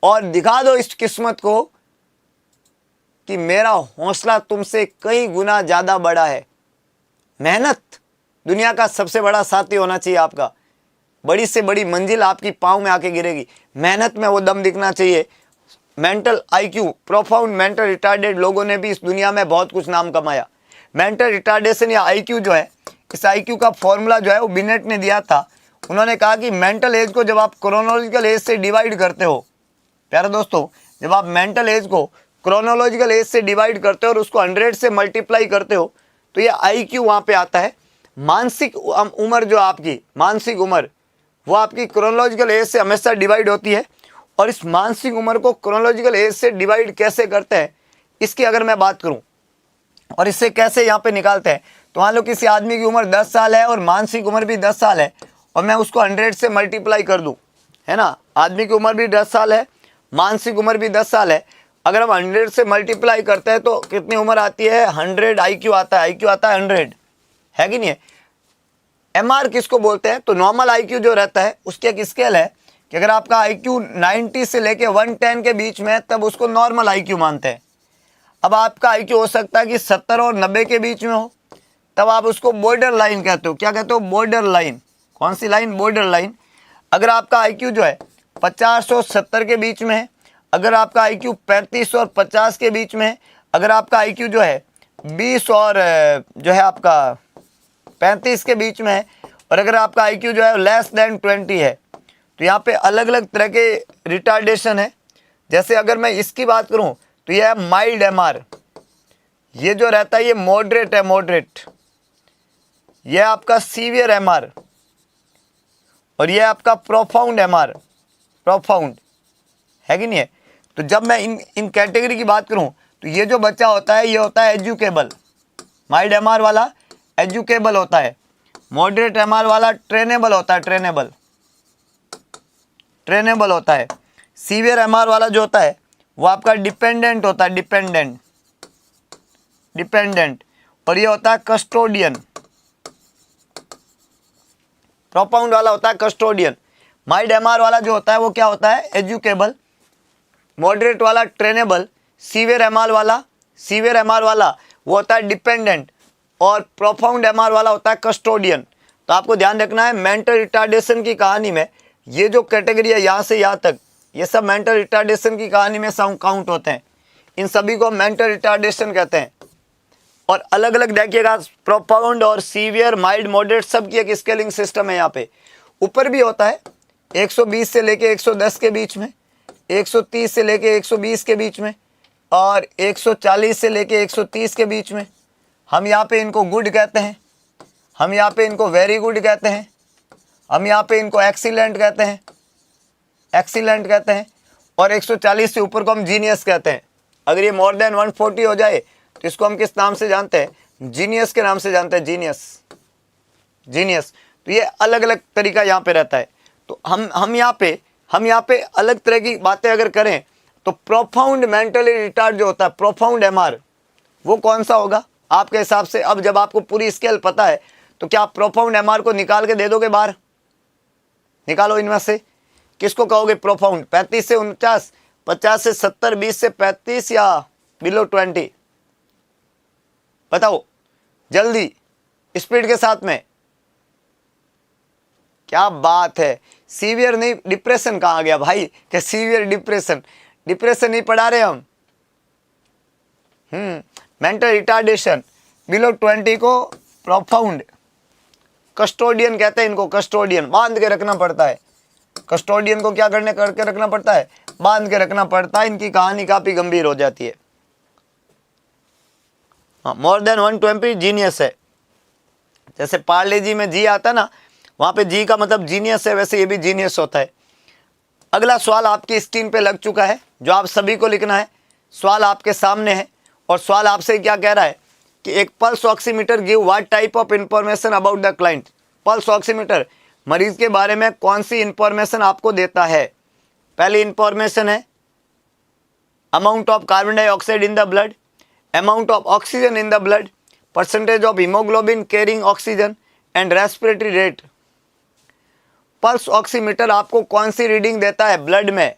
और दिखा दो इस किस्मत को कि मेरा हौसला तुमसे कई गुना ज्यादा बड़ा है। मेहनत दुनिया का सबसे बड़ा साथी होना चाहिए आपका। बड़ी से बड़ी मंजिल आपकी पाँव में आके गिरेगी, मेहनत में वो दम दिखना चाहिए। Mental IQ, profound mental retarded लोगों ने भी इस दुनिया में बहुत कुछ नाम कमाया। मेंटल रिटार्डेशन या आईक्यू जो है, इस आईक्यू का फॉर्मूला जो है वो बिनेट ने दिया था। उन्होंने कहा कि मेंटल एज को जब आप क्रोनोलॉजिकल एज से डिवाइड करते हो, प्यारे दोस्तों, जब आप मेंटल एज को क्रोनोलॉजिकल एज से डिवाइड करते हो और उसको 100 से मल्टीप्लाई करते हो तो ये आईक्यू वहाँ पे आता है। मानसिक उम्र जो आपकी मानसिक उम्र वो आपकी क्रोनोलॉजिकल एज से हमेशा डिवाइड होती है। और इस मानसिक उम्र को क्रोनोलॉजिकल एज से डिवाइड कैसे करते हैं इसकी अगर मैं बात करूं और इससे कैसे यहाँ पे निकालते हैं, तो मान लो किसी आदमी की उम्र 10 साल है और मानसिक उम्र भी 10 साल है और मैं उसको 100 से मल्टीप्लाई कर दूं, है ना। आदमी की उम्र भी 10 साल है, मानसिक उम्र भी 10 साल है। अगर हम 100 से मल्टीप्लाई करते हैं तो कितनी उम्र आती है? 100 आईक्यू आता है, आईक्यू आता है 100, है कि नहीं है। एमआर किसको बोलते हैं? तो नॉर्मल आईक्यू जो रहता है उसकी एक स्केल है कि अगर आपका आईक्यू 90 से लेके 110 के बीच में है तब उसको नॉर्मल आईक्यू मानते हैं। अब आपका आईक्यू हो सकता है कि 70 और 90 के बीच में हो, तब आप उसको बॉर्डर लाइन कहते हो। क्या कहते हो? Border line. कौन सी लाइन? Border line. अगर आपका आईक्यू जो है 50 और 70 के बीच में है, अगर आपका आईक्यू 35 और 50 के बीच में है, अगर आपका आईक्यू जो है 20 और जो है आपका 35 के बीच में है, और अगर आपका आईक्यू जो है लेस देन 20 है, तो यहाँ पे अलग अलग तरह के रिटार्डेशन है। जैसे अगर मैं इसकी बात करूँ तो यह है माइल्ड एमआर, ये जो रहता है ये मॉडरेट है, मॉडरेट। यह आपका सीवियर एमआर और यह आपका प्रोफाउंड एमआर, प्रोफाउंड, है कि नहीं है। तो जब मैं इन कैटेगरी की बात करूं तो ये जो बच्चा होता है ये होता है एजुकेबल, माइल्ड एमआर वाला एजुकेबल होता है। मॉडरेट एमआर वाला ट्रेनेबल होता है, ट्रेनेबल होता है। सीवियर एमआर वाला जो होता है वो आपका डिपेंडेंट होता है, डिपेंडेंट। और ये होता है कस्टोडियन। प्रोपाउंड वाला होता है कस्टोडियन। माइल्ड एमआर वाला जो होता है वो क्या होता है, एजुकेबल। मॉडरेट वाला ट्रेनेबल। सीवियर एमआर वाला वो होता है डिपेंडेंट। और प्रोफाउंड एमआर वाला होता है कस्टोडियन। तो आपको ध्यान रखना है, मेंटल रिटार्डेशन की कहानी में ये जो कैटेगरी है यहाँ से यहाँ तक, ये सब मेंटल रिटार्डेशन की कहानी में काउंट होते हैं। इन सभी को मेंटल रिटार्डेशन कहते हैं। और अलग अलग देखिएगा, प्रोफाउंड और सीवियर, माइल्ड, मॉडरेट सब की एक स्केलिंग सिस्टम है। यहाँ पे ऊपर भी होता है 120 से लेके 110 के बीच में, 130 से लेके 120 के बीच में, और 140 से लेके 130 के बीच में। हम यहाँ पे इनको गुड कहते हैं, हम यहाँ पे इनको वेरी गुड कहते हैं, हम यहाँ पे इनको एक्सीलेंट कहते हैं, और 140 से ऊपर को हम जीनियस कहते हैं। अगर ये मोर देन 140 हो जाए तो इसको हम किस नाम से जानते हैं, जीनियस के नाम से जानते हैं, जीनियस। तो ये अलग अलग तरीका यहाँ पे रहता है। तो हम यहाँ पे अलग तरह की बातें अगर करें तो प्रोफाउंड मेंटली रिटार्ड जो होता है, प्रोफाउंड एमआर, वो कौन सा होगा आपके हिसाब से? अब जब आपको पूरी स्केल पता है तो क्या आप प्रोफाउंड एमआर को निकाल के दे दोगे बाहर? निकालो इनमें से, किसको कहोगे प्रोफाउंड? 35 से 49, 50 से 70, 20 से 35 या बिलो 20? बताओ जल्दी, स्पीड के साथ में। क्या बात है, सीवियर नहीं, डिप्रेशन कहाँ आ गया भाई? क्या सीवियर डिप्रेशन नहीं पढ़ा रहे हम? मेंटल रिटार्डेशन बिलो 20 को प्रोफाउंड कस्टोडियन कहते हैं। इनको कस्टोडियन बांध के रखना पड़ता है। कस्टोडियन को क्या करके रखना पड़ता है? बांध के रखना पड़ता है। इनकी कहानी काफी गंभीर हो जाती है। हाँ, मोर देन 120 जीनियस है। जैसे पार्ले जी में जी आता है ना, वहां पे जी का मतलब जीनियस है, वैसे ये भी जीनियस होता है। अगला सवाल आपकी स्क्रीन पे लग चुका है, जो आप सभी को लिखना है। सवाल आपके सामने है और सवाल आपसे क्या कह रहा है कि एक pulse oximeter give what type of information about the client. Pulse oximeter मरीज के बारे में कौन सी इंफॉर्मेशन आपको देता है? पहली इंफॉर्मेशन है amount of carbon dioxide in the blood, amount of oxygen in the blood, percentage of haemoglobin carrying oxygen and respiratory rate. Pulse oximeter आपको कौन सी रीडिंग देता है ब्लड में?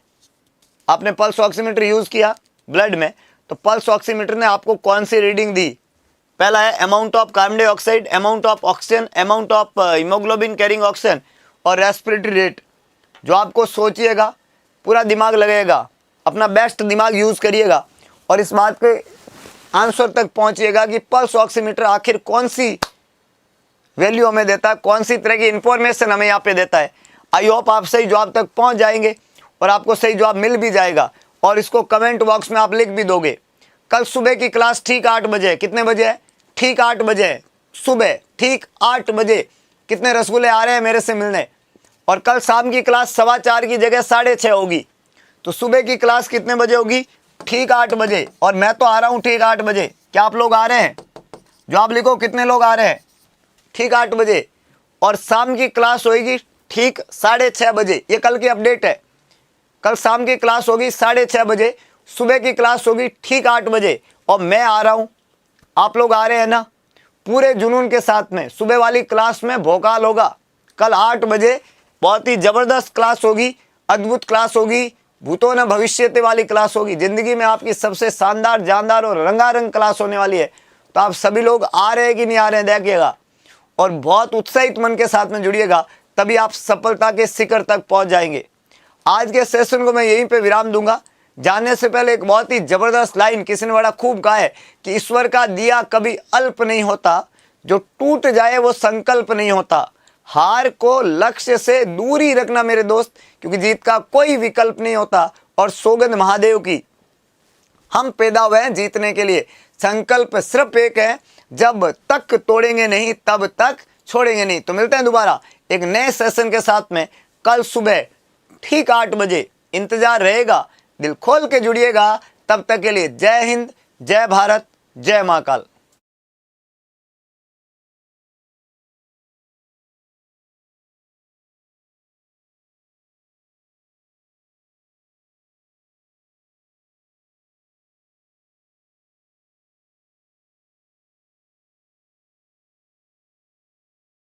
आपने पल्स ऑक्सीमीटर यूज किया ब्लड में, तो पल्स ऑक्सीमीटर ने आपको कौन सी रीडिंग दी? पहला है amount of carbon dioxide, amount of oxygen, amount of haemoglobin carrying oxygen और रेस्पिरेटरी रेट। जो आपको सोचिएगा, पूरा दिमाग लगेगा, अपना बेस्ट दिमाग यूज करिएगा और इस बात के आंसर तक पहुंचिएगा कि पल्स ऑक्सीमीटर आखिर कौन सी वैल्यू हमें देता है, कौन सी तरह की इंफॉर्मेशन हमें यहाँ पे देता है। आई होप आप सही जवाब तक पहुंच जाएंगे और आपको सही जवाब मिल भी जाएगा और इसको कमेंट बॉक्स में आप लिख भी दोगे। कल सुबह की क्लास ठीक 8 बजे है। कितने बजे है? ठीक 8 बजे है सुबह, ठीक 8 बजे। कितने रसगुल्ले आ रहे हैं मेरे से मिलने? और कल शाम की क्लास 4:15 की जगह 6:30 होगी। तो सुबह की क्लास कितने बजे होगी? ठीक 8 बजे। और मैं तो आ रहा हूँ ठीक 8 बजे। क्या आप लोग आ रहे हैं? जो आप लिखो कितने लोग आ रहे हैं? ठीक 8 बजे। और शाम की क्लास होगी ठीक 6:30 बजे। ये कल की अपडेट है। कल शाम की क्लास होगी 6:30 बजे, सुबह की क्लास होगी ठीक 8 बजे और मैं आ रहा हूँ। आप लोग आ रहे हैं ना? पूरे जुनून के साथ में। सुबह वाली क्लास में भोकाल होगा। कल 8 बजे बहुत ही ज़बरदस्त क्लास होगी, अद्भुत क्लास होगी, भूतों न भविष्यते वाली क्लास होगी। ज़िंदगी में आपकी सबसे शानदार, जानदार और रंगारंग क्लास होने वाली है। तो आप सभी लोग आ रहे हैं कि नहीं आ रहे हैं देखिएगा और बहुत उत्साहित मन के साथ में जुड़िएगा, तभी आप सफलता के शिखर तक पहुंच जाएंगे। आज के सेशन को मैं यहीं पे विराम दूंगा। जाने से पहले एक बहुत ही जबरदस्त लाइन किसी ने बड़ा खूब कहा है कि ईश्वर का दिया कभी अल्प नहीं होता, जो टूट जाए वो संकल्प नहीं होता। हार को लक्ष्य से दूर ही रखना मेरे दोस्त, क्योंकि जीत का कोई विकल्प नहीं होता। और सौगंध महादेव की, हम पैदा हुए हैं जीतने के लिए। संकल्प सिर्फ एक है, जब तक तोड़ेंगे नहीं तब तक छोड़ेंगे नहीं। तो मिलते हैं दोबारा एक नए सेशन के साथ में कल सुबह ठीक 8 बजे। इंतजार रहेगा, दिल खोल के जुड़िएगा। तब तक के लिए जय हिंद, जय भारत, जय महाकाल।